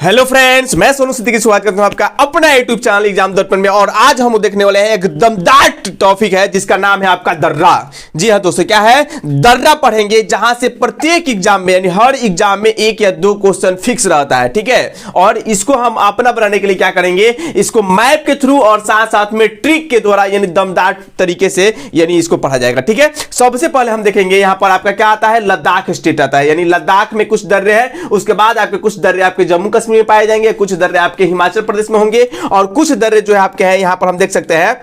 Hello friends, मैं सोनू सिद्दीकी स्वागत करता हूं आपका अपना यूट्यूब चैनल एग्जाम दर्पण में। और आज हम देखने वाले हैं एक दमदार टॉपिक है जिसका नाम है आपका दर्रा। जी हाँ दोस्तों, क्या है? दर्रा पढ़ेंगे, जहां से प्रत्येक एग्जाम में यानी हर एग्जाम में एक या दो क्वेश्चन फिक्स रहता है, ठीक है। और इसको हम अपना बनाने के लिए क्या करेंगे, इसको मैप के थ्रू और साथ साथ में ट्रिक के द्वारा यानी दमदार तरीके से यानी इसको पढ़ा जाएगा, ठीक है। सबसे पहले हम देखेंगे यहां पर आपका क्या आता है, लद्दाख स्टेट आता है, यानी लद्दाख में कुछ दर्रे हैं। उसके बाद आपके कुछ दर्रे आपके जम्मू कश्मीर में पाए जाएंगे, कुछ दर्रे आपके हिमाचल प्रदेश में होंगे और कुछ दर्रे जो है आपके हैं यहां पर हम देख सकते हैं,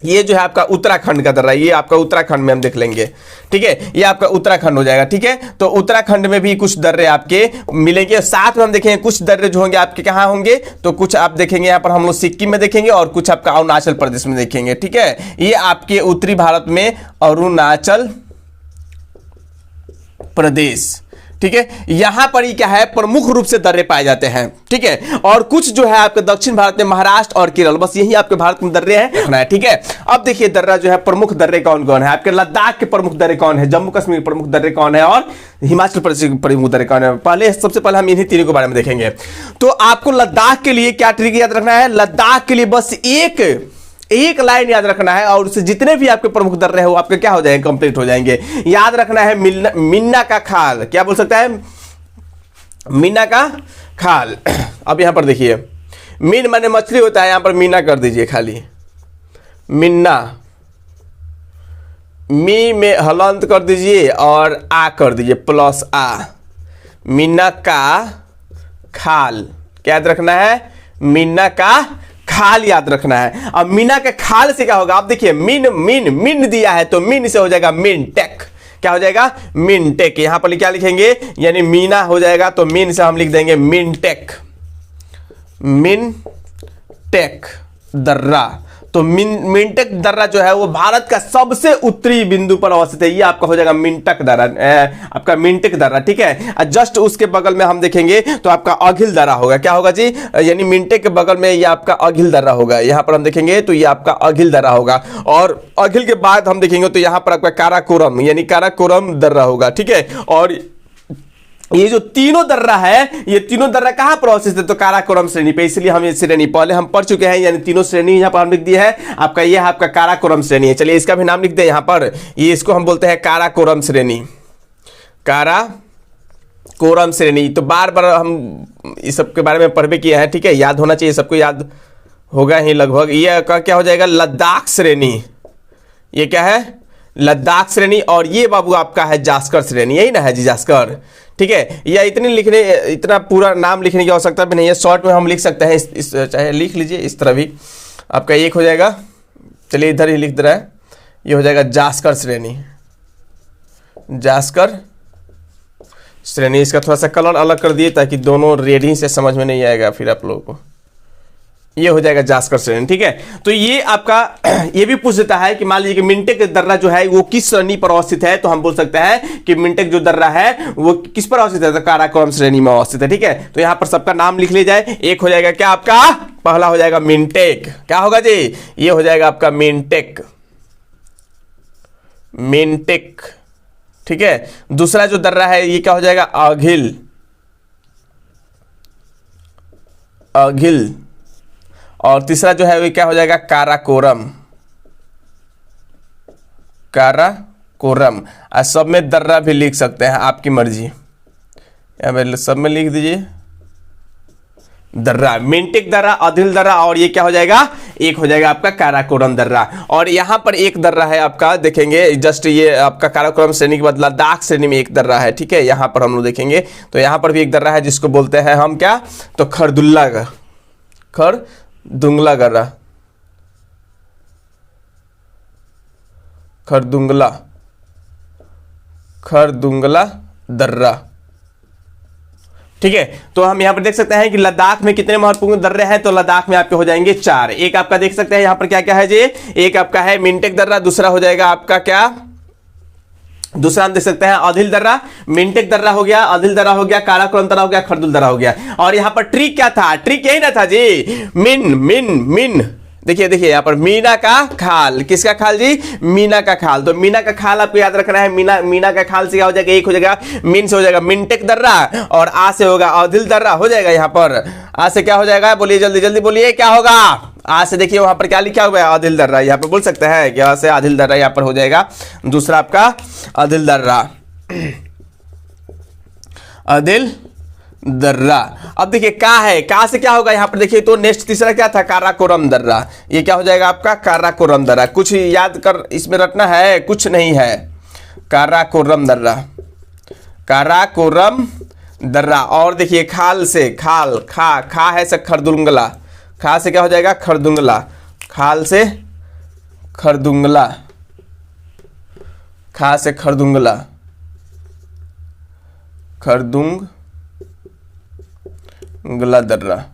ये जो है आपका उत्तराखंड का दर्रा, ये आपका उत्तराखंड में हम देख लेंगे, ठीक है। ये आपका उत्तराखंड हो जाएगा, ठीक है। तो उत्तराखंड में भी कुछ दर्रे आपके मिलेंगे। साथ में हम देखेंगे कुछ दर्रे जो होंगे आपके कहां होंगे, तो कुछ आप देखेंगे यहां पर हम लोग सिक्किम में देखेंगे और कुछ आपका अरुणाचल प्रदेश में देखेंगे, ठीक है। ये आपके उत्तरी भारत में अरुणाचल प्रदेश, ठीक है। यहां पर ही क्या है, प्रमुख रूप से दर्रे पाए जाते हैं, ठीक है। और कुछ जो है आपके दक्षिण भारत में महाराष्ट्र और केरल, बस यही आपके भारत में दर्रे हैं, ठीक है। अब देखिए दर्रा जो है, प्रमुख दर्रे कौन कौन है आपके, लद्दाख के प्रमुख दर्रे कौन है, जम्मू कश्मीर के प्रमुख दर्रे कौन है और हिमाचल प्रदेश के प्रमुख दर्रे कौन है। पहले सबसे पहले हम इन्हीं तीनों के बारे में देखेंगे। तो आपको लद्दाख के लिए क्या ट्रिक याद रखना है, लद्दाख के लिए बस एक लाइन याद रखना है और उससे जितने भी आपके प्रमुख दर्रे हैं वो आपके क्या हो जाएंगे, कंप्लीट हो जाएंगे। याद रखना है मिन्ना का खाल, क्या बोल सकता है, मीना का खाल। अब यहां पर देखिए, मीन माने मछली होता है, यहां पर मीना कर दीजिए खाली, मिन्ना, मी में हलंत कर दीजिए और आ कर दीजिए प्लस आ, मीना का खाल। क्या याद रखना है, मीना का खाल याद रखना है। अब मीना के खाल से क्या होगा, आप देखिए मिन दिया है तो मिन से हो जाएगा मिनटेक। क्या हो जाएगा, मिनटेक। यहां पर क्या लिखेंगे, यानी मीना हो जाएगा तो मिन से हम लिख देंगे मिनटेक, मिनटेक दर्रा। तो मिनटेक दर्रा जो है वो भारत का सबसे उत्तरी बिंदु पर अवस्थित है। ये आपका हो जाएगा मिनटक दर्रा, आपका मिनटेक दर्रा, ठीक है। जस्ट उसके बगल में हम देखेंगे तो आपका अघिल दर्रा होगा। क्या होगा जी, यानी मिनटेक के बगल में ये आपका अघिल दर्रा होगा। यहां पर हम देखेंगे तो ये आपका अघिल दर्रा होगा और अघिल के बाद हम देखेंगे तो यहां पर आपका काराकोरम यानी काराकोरम दर्रा होगा, ठीक है। और ये जो तीनों दर्रा है, ये तीनों दर्रा कहां पर अवस्थित है, तो काराकोरम श्रेणी पे। इसलिए हम ये श्रेणी पहले हम पढ़ चुके हैं, यानी तीनों श्रेणी यहां पर हम लिख दिया है आपका, ये आपका काराकोरम श्रेणी है। चलिए इसका भी नाम लिख दें यहां पर, ये इसको हम बोलते हैं काराकोरम श्रेणी, काराकोरम श्रेणी। तो बार बार हम इस सब के बारे में पढ़ भी किया है, ठीक है, याद होना चाहिए, सबको याद होगा ही लगभग। ये क्या हो जाएगा, लद्दाख श्रेणी। ये क्या है, लद्दाख श्रेणी। और ये बाबू आपका है जास्कर श्रेणी, यही ना है जी, जास्कर, ठीक है। या इतना पूरा नाम लिखने की आवश्यकता भी नहीं है, शॉर्ट में हम लिख सकते हैं, इस चाहे लिख लीजिए इस तरह भी, आपका एक हो जाएगा। चलिए इधर ही लिख दे रहा है, ये हो जाएगा जास्कर श्रेणी, जास्कर श्रेणी। इसका थोड़ा सा कलर अलग कर दिए ताकि दोनों रेडी से समझ में नहीं आएगा फिर आप लोगों को। ये हो जाएगा जास्कर श्रेणी, ठीक है। तो ये आपका ये भी पूछ देता है कि मान लीजिए कि मिनटेक दर्रा जो है वो किस श्रेणी पर अवस्थित है, तो हम बोल सकते हैं कि मिनटेक जो दर्रा है वो किस पर अवस्थित है, तो काराकोरम श्रेणी में अवस्थित है, ठीक है। तो यहां पर सबका नाम लिख लिया जाए। एक हो जाएगा क्या आपका, पहला हो जाएगा मिनटेक, क्या होगा जी, ये हो जाएगा आपका मिनटेक, मिनटेक, ठीक है। दूसरा जो दर्रा है ये क्या हो जाएगा, अघिल, अघिल। और तीसरा जो है वो क्या हो जाएगा, काराकोरम, काराकोरम। और सब में दर्रा भी लिख सकते हैं, आपकी मर्जी, या सब में लिख दीजिए दर्रा, मिनटेक दर्रा, अघिल दर्रा, और ये क्या हो जाएगा, एक हो जाएगा आपका काराकोरम दर्रा। और यहां पर एक दर्रा है आपका, देखेंगे जस्ट ये आपका काराकोरम श्रेणी के बाद लद्दाख श्रेणी में एक दर्रा है, ठीक है। यहां पर हम लोग देखेंगे तो यहां पर भी एक दर्रा है जिसको बोलते हैं हम क्या, तो खरदुल्ला दर्रा, खरदुंगला दर्रा, ठीक है। तो हम यहां पर देख सकते हैं कि लद्दाख में कितने महत्वपूर्ण दर्रे हैं, तो लद्दाख में आपके हो जाएंगे 4। एक आपका देख सकते हैं यहां पर क्या क्या है जी, एक आपका है मिनटेक दर्रा, दूसरा हो जाएगा आपका क्या, दूसरा हम देख सकते हैं अघिल दर्रा, मिनटेक दर्रा हो गया, अघिल दर्रा हो गया, काराकोरम दर्रा हो गया, खरदुल दर्रा हो गया। और यहां पर ट्रिक क्या था, ट्रिक यही ना था जी, मिन देखिए देखिए यहाँ पर मीना का खाल, किसका खाल जी? मीना का खाल। तो मीना का खाल आपको याद रखना है। मीना का खाल से क्या हो जाएगा? एक हो जाएगा मीन से हो जाएगा मिनटेक दर्रा, और आ से होगा आदिल दर्रा हो जाएगा। यहाँ पर आ से क्या हो जाएगा? बोलिए जल्दी जल्दी बोलिए, क्या होगा? आ से देखिए वहां पर क्या लिखा हुआ है? आदिल दर्रा। यहाँ पे बोल सकते हैं क्या से? आदिल दर्रा यहाँ पर हो जाएगा दूसरा आपका आदिल दर्रा, आदिल दर्रा। अब देखिए का है, का से क्या होगा यहाँ पर? देखिए तो नेक्स्ट तीसरा क्या था? काराकोरम दर्रा। ये क्या हो जाएगा आपका? काराकोरम दर्रा। कुछ याद कर इसमें रटना है? कुछ नहीं है। काराकोरम दर्रा, काराकोरम दर्रा। और देखिए खाल से खाल, खा है से खरदुंगला, खा से क्या हो जाएगा? खरदुंगला। खाल से खरदुंगला, खा से खरदुंगला, खरदुंगला दर्रा।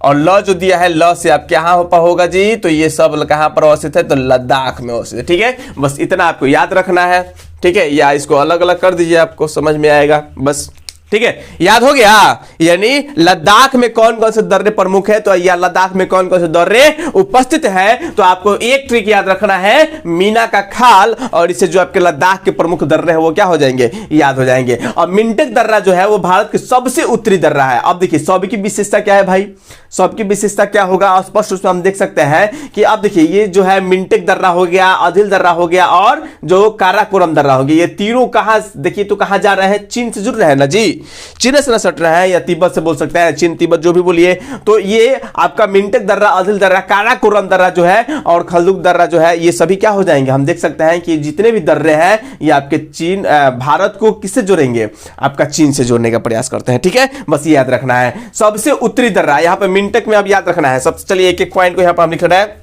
और ल जो दिया है, ल से आपके यहाँ होगा जी? तो ये सब कहाँ पर अवस्थित है? तो लद्दाख में अवस्थित है। ठीक है, बस इतना आपको याद रखना है। ठीक है, या इसको अलग अलग कर दीजिए, आपको समझ में आएगा बस। ठीक है, याद हो गया? यानी लद्दाख में कौन कौन से दर्रे प्रमुख है, तो या लद्दाख में कौन कौन से दर्रे उपस्थित है। तो आपको एक ट्रिक याद रखना है, मीना का खाल, और इससे जो आपके लद्दाख के प्रमुख दर्रे हैं वो क्या हो जाएंगे? याद हो जाएंगे। और मिंटेक दर्रा जो है वो भारत के सबसे उत्तरी दर्रा है। अब देखिए सबकी विशेषता क्या है भाई? सबकी विशेषता क्या होगा? स्पष्ट रूप से हम देख सकते हैं कि अब देखिए ये जो है मिंटेक दर्रा हो गया, आदिल दर्रा हो गया, और जो काराकोरम दर्रा हो गया, ये तीनों कहां देखिए तो कहां जा रहे हैं? चीन से जुड़ रहे हैं ना जी, चीन से न सट रहे हैं, या तिब्बत से बोल सकते हैं, चीन तिब्बत जो भी बोलिए। तो ये आपका मिंटेक दर्रा, आदिल दर्रा, काराकोरम दर्रा जो है, और खलदुग दर्रा जो है, ये सभी क्या हो जाएंगे? हम देख सकते हैं कि जितने भी दर्रे हैं ये आपके चीन, भारत को किससे जोड़ेंगे? आपका चीन से जोड़ने का प्रयास करते हैं। ठीक है, बस ये याद रखना है। सबसे उत्तरी दर्रा यहाँ पे मिंटेक में अब याद रखना है सबसे। चलिए एक एक पॉइंट को यहाँ पर हम लिख रहे हैं।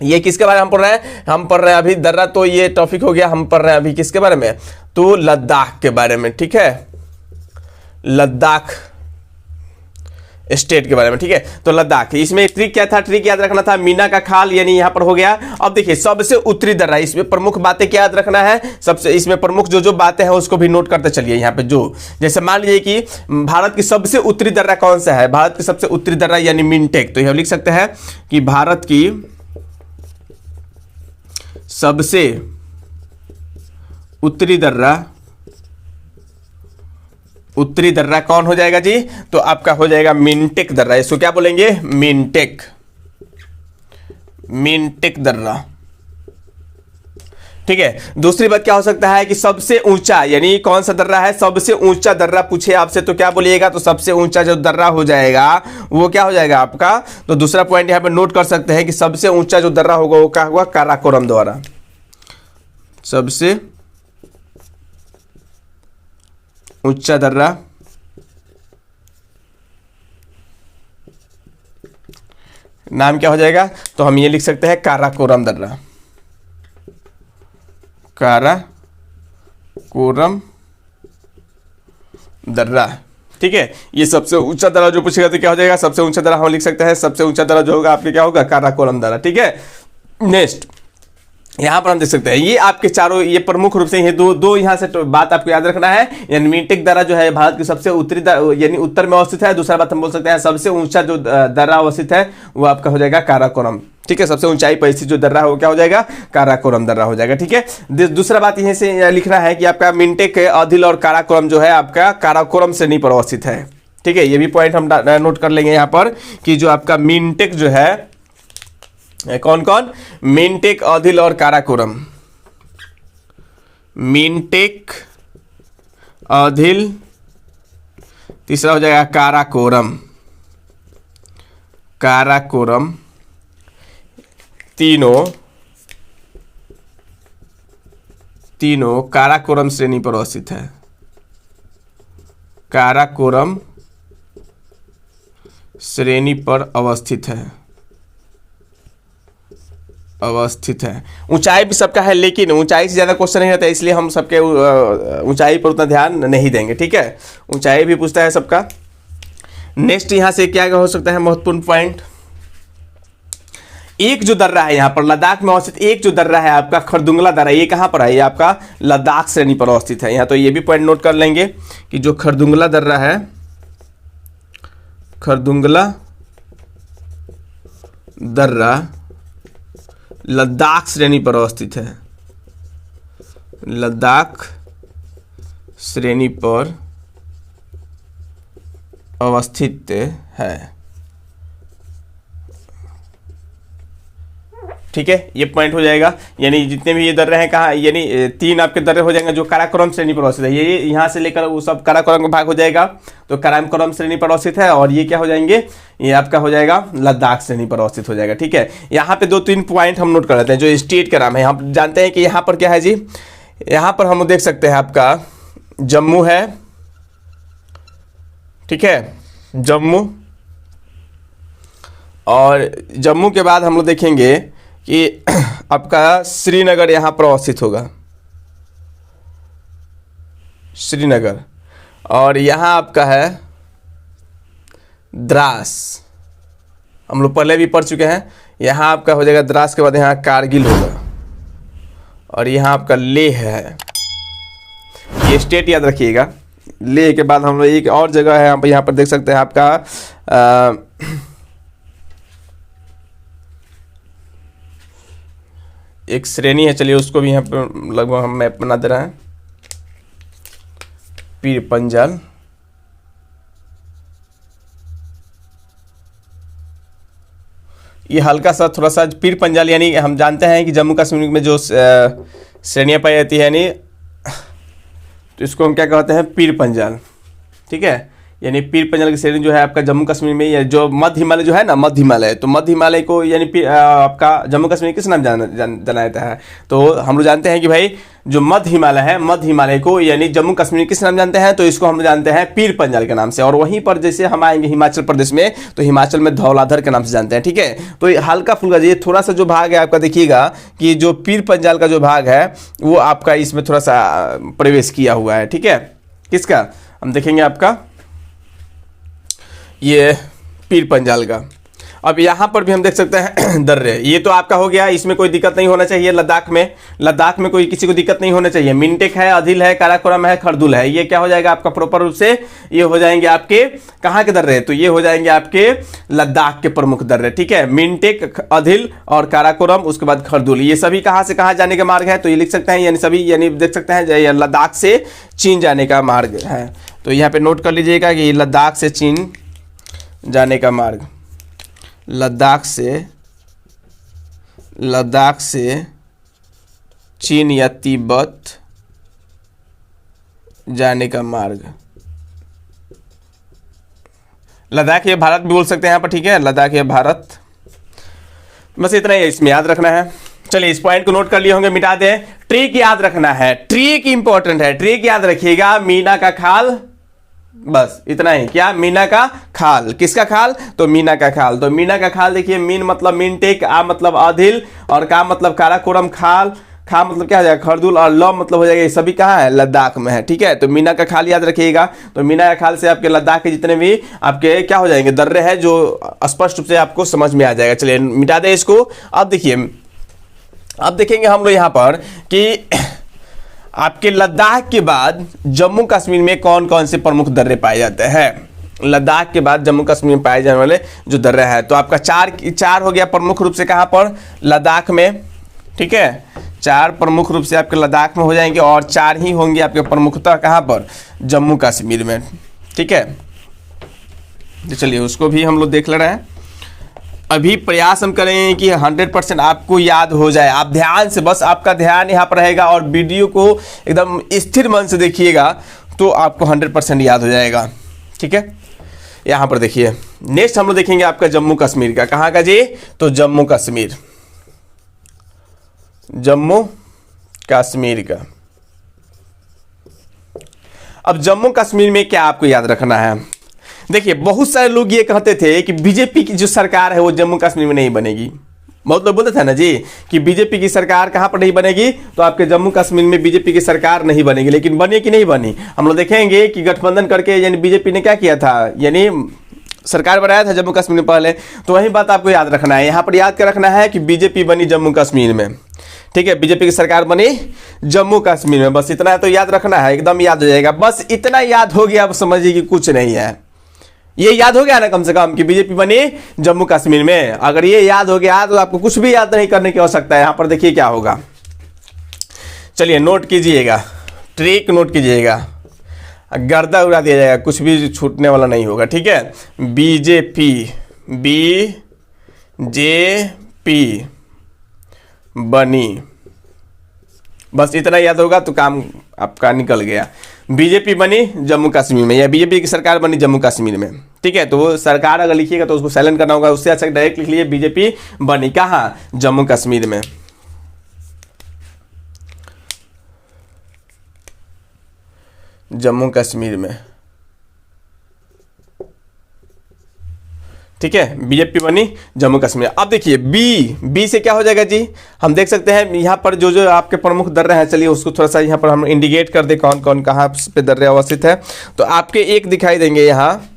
ये किसके बारे में हम पढ़ रहे हैं? हम पढ़ रहे हैं अभी दर्रा, तो ये टॉपिक हो गया। हम पढ़ रहे हैं अभी किसके बारे में? तो लद्दाख के बारे में। ठीक है, लद्दाख स्टेट के बारे में। ठीक है, तो लद्दाख, इसमें ट्रिक क्या था? ट्रिक याद रखना था मीना का खाल, यानी यहां पर हो गया। अब देखिए सबसे उत्तरी दर्रा, इसमें प्रमुख बातें क्या याद रखना है? सबसे इसमें प्रमुख जो जो बातें हैं उसको भी नोट करते चलिए। यहां पे जो जैसे मान लीजिए कि भारत की सबसे उत्तरी दर्रा कौन सा है? भारत की सबसे उत्तरी दर्रा यानी मिनटेक। तो यह लिख सकते हैं कि भारत की सबसे उत्तरी दर्रा, उत्तरी दर्रा कौन हो जाएगा जी? तो आपका हो जाएगा मिनटेक दर्रा। इसको क्या बोलेंगे? मिनटेक, मिनटेक दर्रा। ठीक है, दूसरी बात क्या हो सकता है कि सबसे ऊंचा, यानी कौन सा दर्रा है? सबसे ऊंचा दर्रा पूछे आपसे तो क्या बोलिएगा? तो सबसे ऊंचा जो दर्रा हो जाएगा वो क्या हो जाएगा आपका? तो दूसरा पॉइंट यहां पे नोट कर सकते हैं कि सबसे ऊंचा जो दर्रा होगा वो क्या होगा? काराकोरम द्वारा। सबसे ऊंचा दर्रा नाम क्या हो जाएगा? तो हम ये लिख सकते हैं काराकोरम दर्रा, काराकोरम दर्रा। ठीक है, ये सबसे ऊंचा दर्रा जो पूछेगा तो क्या हो जाएगा? सबसे ऊंचा दर्रा हम लिख सकते हैं। सबसे ऊंचा दर्रा जो होगा आपके क्या होगा? काराकोरम दर्रा। ठीक है, नेक्स्ट यहां पर हम देख सकते हैं ये आपके चारों, ये प्रमुख रूप से ये दो यहां से तो बात आपको याद रखना है। यानी मिनटेक दर्रा जो है भारत की सबसे उत्तरी यानी उत्तर में अवस्थित है। दूसरा बात हम बोल सकते हैं सबसे ऊंचा जो दर्रा अवस्थित है वो आपका हो जाएगा काराकोरम। ठीक है, सबसे ऊंचाई पर स्थित जो दर्रा है वो क्या हो जाएगा? काराकोरम दर्रा हो जाएगा। ठीक है, दूसरा बात यहीं से लिखना है कि आपका मिनटेक, आदिल और काराकोरम जो है आपका काराकोरम श्रेणी पर अवस्थित है। ठीक है, ये भी पॉइंट हम नोट कर लेंगे यहाँ पर कि जो आपका मिनटेक जो है, कौन कौन? मिनटेक, आदिल और काराकोरम। मिनटेक, आदिल, तीसरा हो जाएगा काराकोरम। काराकोरम तीनों काराकोरम श्रेणी पर अवस्थित है। काराकोरम श्रेणी पर अवस्थित है, अवस्थित है। ऊंचाई भी सबका है, लेकिन ऊंचाई से ज्यादा क्वेश्चन नहीं रहता है, इसलिए हम सबके ऊंचाई पर उतना ध्यान नहीं देंगे। ठीक है, ऊंचाई भी पूछता है सबका। नेक्स्ट यहां से क्या हो सकता है महत्वपूर्ण पॉइंट? एक जो दर्रा है यहां पर लद्दाख में अवस्थित, एक जो दर्रा है आपका खरदुंगला दर्रा, ये कहां पर है? ये आपका लद्दाख श्रेणी पर अवस्थित है। यहां तो ये भी पॉइंट नोट कर लेंगे कि जो खरदुंगला दर्रा है, खरदुंगला दर्रा लद्दाख श्रेणी पर अवस्थित है, लद्दाख श्रेणी पर अवस्थित है। ठीक है, ये पॉइंट हो जाएगा। यानी जितने भी ये दर्रे हैं कहाँ, यानी 3 आपके दर्रे हो जाएंगे जो काराकोरम श्रेणी पर अवस्थित है। ये यहाँ से लेकर वो सब काराकोरम का भाग हो जाएगा, तो काराकोरम श्रेणी पर अवस्थित है। और ये क्या हो जाएंगे, ये आपका हो जाएगा लद्दाख श्रेणी पर अवस्थित हो जाएगा। ठीक है, यहाँ पे 2-3 पॉइंट हम नोट कर लेते हैं जो स्टेट का नाम है। हम जानते हैं कि यहाँ पर क्या है जी, यहाँ पर हम देख सकते हैं आपका जम्मू है। ठीक है, जम्मू, और जम्मू के बाद हम लोग देखेंगे कि आपका श्रीनगर यहाँ पर अवस्थित होगा, श्रीनगर। और यहाँ आपका है द्रास, हम लोग पहले भी पढ़ चुके हैं। यहाँ आपका हो जाएगा द्रास के बाद यहाँ कारगिल होगा, और यहाँ आपका लेह है। ये स्टेट याद रखिएगा। लेह के बाद हम लोग एक और जगह है यहाँ पर देख सकते हैं आपका एक श्रेणी है, चलिए उसको भी यहाँ पर लगभग हम मैप बना दे रहे हैं, पीर पंजाल। ये हल्का सा थोड़ा सा पीर पंजाल, यानी हम जानते हैं कि जम्मू कश्मीर में जो श्रेणियाँ पाई जाती है, यानी तो इसको हम क्या कहते हैं, पीर पंजाल। ठीक है, यानी पीर पंजाल की श्रेणी जो है आपका जम्मू कश्मीर में, या जो मध्य हिमालय जो है ना, मध्य हिमालय, तो मध्य हिमालय को यानी आपका जम्मू कश्मीर किस नाम जाना जाता है, तो हम लोग जानते हैं कि भाई जो मध्य हिमालय है, मध्य हिमालय को यानी जम्मू कश्मीर किस नाम जानते हैं, तो इसको हम जानते हैं पीर पंजाल के नाम से। और वहीं पर जैसे हम आएंगे हिमाचल प्रदेश में, तो हिमाचल में धौलाधर के नाम से जानते हैं। ठीक है, तो ये हल्का फुल्का ये थोड़ा सा जो भाग है आपका देखिएगा कि जो पीर पंजाल का जो भाग है वो आपका इसमें थोड़ा सा प्रवेश किया हुआ है। ठीक है, किसका हम देखेंगे, आपका ये पीर पंजाल का। अब यहाँ पर भी हम देख सकते हैं दर्रे, ये तो आपका हो गया, इसमें कोई दिक्कत नहीं होना चाहिए। लद्दाख में कोई किसी को दिक्कत नहीं होना चाहिए। मिनटेक है, अदिल है, काराकोरम है, खरदुल है, ये क्या हो जाएगा आपका प्रॉपर रूप से, ये हो जाएंगे आपके कहाँ के दर्रे, तो ये हो जाएंगे आपके लद्दाख के प्रमुख दर्रे। ठीक है, मिनटेक, अदिल और काराकोरम, उसके बाद खरदुल, ये सभी कहाँ से कहाँ जाने का मार्ग है, तो ये लिख सकते हैं, यानी सभी यानी देख सकते हैं लद्दाख से चीन जाने का मार्ग है। तो यहाँ पे नोट कर लीजिएगा कि लद्दाख से चीन जाने का मार्ग, लद्दाख से चीन या तिब्बत जाने का मार्ग। लद्दाख या भारत भी बोल सकते हैं यहाँ पर। ठीक है, लद्दाख या भारत, बस इतना ही इसमें याद रखना है। चलिए इस पॉइंट को नोट कर लिए होंगे, मिटा दें। ट्रिक याद रखना है, ट्रिक इंपॉर्टेंट है, ट्रिक याद रखिएगा। मीना का खाल, बस इतना ही। क्या, मीना का खाल, किसका खाल, तो मीना का खाल। तो मीना का खाल देखिए, मीन मतलब मिनटेक, आ मतलब अदिल, और का मतलब काराकोरम, खाल, खा मतलब क्या हो जाएगा खरदुल, और ल मतलब हो जाएगा ये सभी कहाँ है, लद्दाख में है। ठीक है, तो मीना का खाल याद रखिएगा। तो मीना का खाल से आपके लद्दाख के जितने भी आपके क्या हो जाएंगे दर्रे हैं, जो स्पष्ट रूप से आपको समझ में आ जाएगा। चलिए मिटा दे इसको। अब देखिए, अब देखेंगे हम लोग यहाँ पर कि आपके लद्दाख के बाद जम्मू कश्मीर में कौन कौन से प्रमुख दर्रे पाए जाते हैं। लद्दाख के बाद जम्मू कश्मीर में पाए जाने वाले जो दर्रे हैं, तो आपका चार हो गया प्रमुख रूप से, कहाँ पर, लद्दाख में। ठीक है, 4 प्रमुख रूप से आपके लद्दाख में हो जाएंगे, और 4 ही होंगे आपके प्रमुखतः कहाँ पर, जम्मू कश्मीर में। ठीक है, तो चलिए उसको भी हम लोग देख ले रहे हैं। अभी प्रयास हम करेंगे कि 100% आपको याद हो जाए। आप ध्यान से, बस आपका ध्यान यहाँ पर रहेगा, और वीडियो को एकदम स्थिर मन से देखिएगा, तो आपको 100% याद हो जाएगा। ठीक है, यहाँ पर देखिए, नेक्स्ट हम लोग देखेंगे आपका जम्मू कश्मीर का। कहाँ का जी, तो जम्मू कश्मीर, जम्मू कश्मीर का। अब जम्मू कश्मीर में क्या आपको याद रखना है, देखिए बहुत सारे लोग ये कहते थे कि बीजेपी की जो सरकार है वो जम्मू कश्मीर में नहीं बनेगी। बहुत लोग बोलते थे ना जी कि बीजेपी की सरकार कहाँ पर नहीं बनेगी, तो आपके जम्मू कश्मीर में बीजेपी की सरकार नहीं बनेगी। लेकिन बनी कि नहीं बनी, हम लोग देखेंगे कि गठबंधन करके यानी बीजेपी ने क्या किया था, यानी सरकार बनाया था जम्मू कश्मीर में पहले। तो वही बात आपको याद रखना है, यहाँ पर याद कर रखना है कि बीजेपी बनी जम्मू कश्मीर में। ठीक है, बीजेपी की सरकार बनी जम्मू कश्मीर में, बस इतना तो याद रखना है, एकदम याद हो जाएगा। बस इतना याद हो गया, अब समझिए कि कुछ नहीं है, ये याद हो गया ना कम से कम कि बीजेपी बनी जम्मू कश्मीर में। अगर ये याद हो गया तो आपको कुछ भी याद नहीं करने की आवश्यकता है। यहां पर देखिए क्या होगा, चलिए नोट कीजिएगा, ट्रिक नोट कीजिएगा, गर्दा उड़ा दिया जाएगा, कुछ भी छूटने वाला नहीं होगा, ठीक है। बीजेपी, बीजेपी बनी, बस इतना याद होगा तो काम आपका निकल गया। बीजेपी बनी जम्मू कश्मीर में, या बीजेपी की सरकार बनी जम्मू कश्मीर में, ठीक है। तो वो सरकार अगर लिखिएगा तो उसको साइलेंट करना होगा, उससे अच्छा डायरेक्ट लिख लिए बीजेपी बनी कहाँ, जम्मू कश्मीर में। जम्मू कश्मीर में, ठीक है, बीजेपी बनी जम्मू कश्मीर। अब देखिए बी से क्या हो जाएगा जी, हम देख सकते हैं यहाँ पर जो जो आपके प्रमुख दर्रे हैं, चलिए उसको थोड़ा सा यहाँ पर हम इंडिकेट कर दे कौन कौन कहाँ पे दर्रे अवस्थित है। तो आपके एक दिखाई देंगे यहाँ,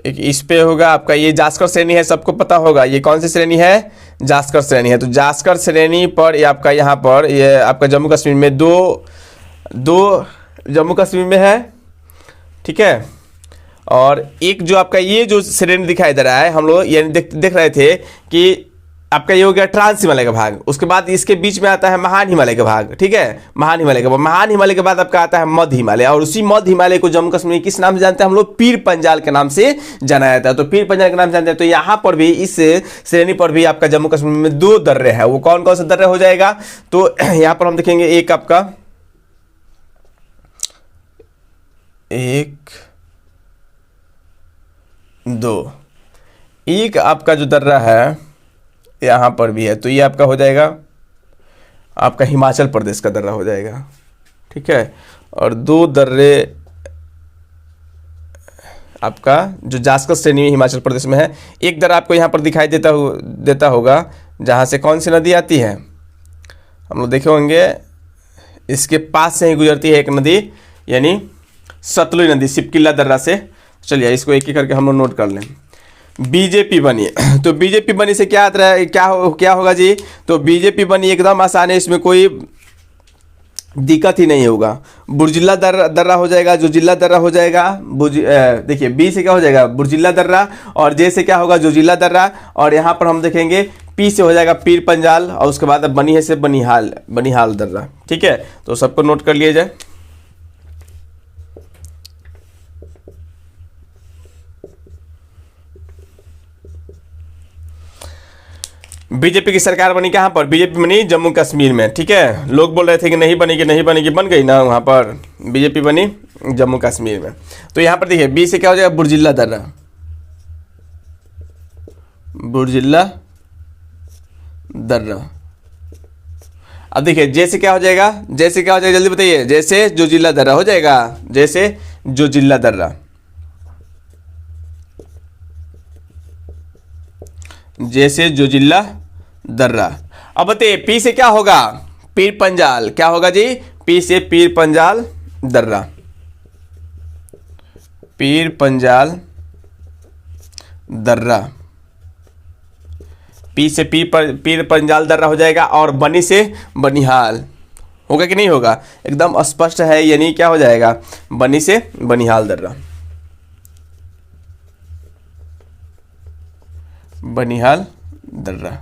एक इस पे होगा आपका, ये जास्कर श्रेणी है, सबको पता होगा ये कौन सी श्रेणी है, जास्कर श्रेणी है। तो जास्कर श्रेणी पर ये आपका यहाँ पर ये आपका जम्मू कश्मीर में दो जम्मू कश्मीर में है, ठीक है। और एक जो आपका ये जो श्रेणी दिखाई दे रहा है, हम लोग ये देख रहे थे कि आपका ये हो गया ट्रांस हिमालय का भाग, उसके बाद इसके बीच में आता है महान हिमालय का भाग, ठीक है। महान हिमालय के बाद आपका आता है मध्य हिमालय, और उसी मध्य हिमालय को जम्मू कश्मीर किस नाम से जानते हैं हम लोग, पीर पंजाल के नाम से जाना जाता है। तो पीर पंजाल के नाम से जानते हैं। तो यहाँ पर भी इस श्रेणी पर भी आपका जम्मू कश्मीर में दो दर्रे हैं, वो कौन कौन से दर्रे हो जाएगा, तो यहाँ पर हम देखेंगे एक आपका, एक दो, एक आपका जो दर्रा है यहाँ पर भी है, तो ये आपका हो जाएगा आपका हिमाचल प्रदेश का दर्रा हो जाएगा, ठीक है। और दो दर्रे आपका जो जास्कर श्रेणी में हिमाचल प्रदेश में है। एक दर्रा आपको यहाँ पर दिखाई देता होगा जहाँ से कौन सी नदी आती है, हम लोग देखे होंगे, इसके पास से ही गुजरती है एक नदी, यानी सतलुज नदी, सिपकिल्ला दर्रा से। चलिए इसको एक एक करके हम लोग नोट कर लें। बीजेपी बनी, तो बीजेपी बनी से क्या आता है, क्या होगा जी, तो बीजेपी बनी एकदम आसान है, इसमें कोई दिक्कत ही नहीं होगा। बुर्जिल्ला दर्रा हो जाएगा, जो जिला दर्रा हो जाएगा, देखिए बी से क्या हो जाएगा, बुर्जिल्ला दर्रा, और जे से क्या होगा, जो जिला दर्रा, और यहाँ पर हम देखेंगे पी से हो जाएगा पीर पंजाल, और उसके बाद बनी है से बनिहाल दर्रा, ठीक है। तो सबको नोट कर लिया जाए। बीजेपी की सरकार बनी कहाँ पर, बीजेपी बनी जम्मू कश्मीर में, ठीक है। लोग बोल रहे थे कि नहीं बनेगी, बन गई ना, वहाँ पर बीजेपी बनी जम्मू कश्मीर में। तो यहाँ पर देखिए बी से क्या हो जाएगा, बुर्जिल्ला दर्रा, अब देखिए जैसे क्या हो जाएगा, जल्दी बताइए, जैसे जो जिला दर्रा हो जाएगा, जैसे जो जिला दर्रा, जैसे जो जिला दर्रा। अब बताइए पी से क्या होगा, पीर पंजाल, क्या होगा जी, पी से पीर पंजाल दर्रा, पीर पंजाल दर्रा, पी से पीर पंजाल दर्रा हो जाएगा। और बनी से बनिहाल होगा कि नहीं होगा, एकदम स्पष्ट है, यानी क्या हो जाएगा, बनी से बनिहाल दर्रा, बनिहाल दर्रा।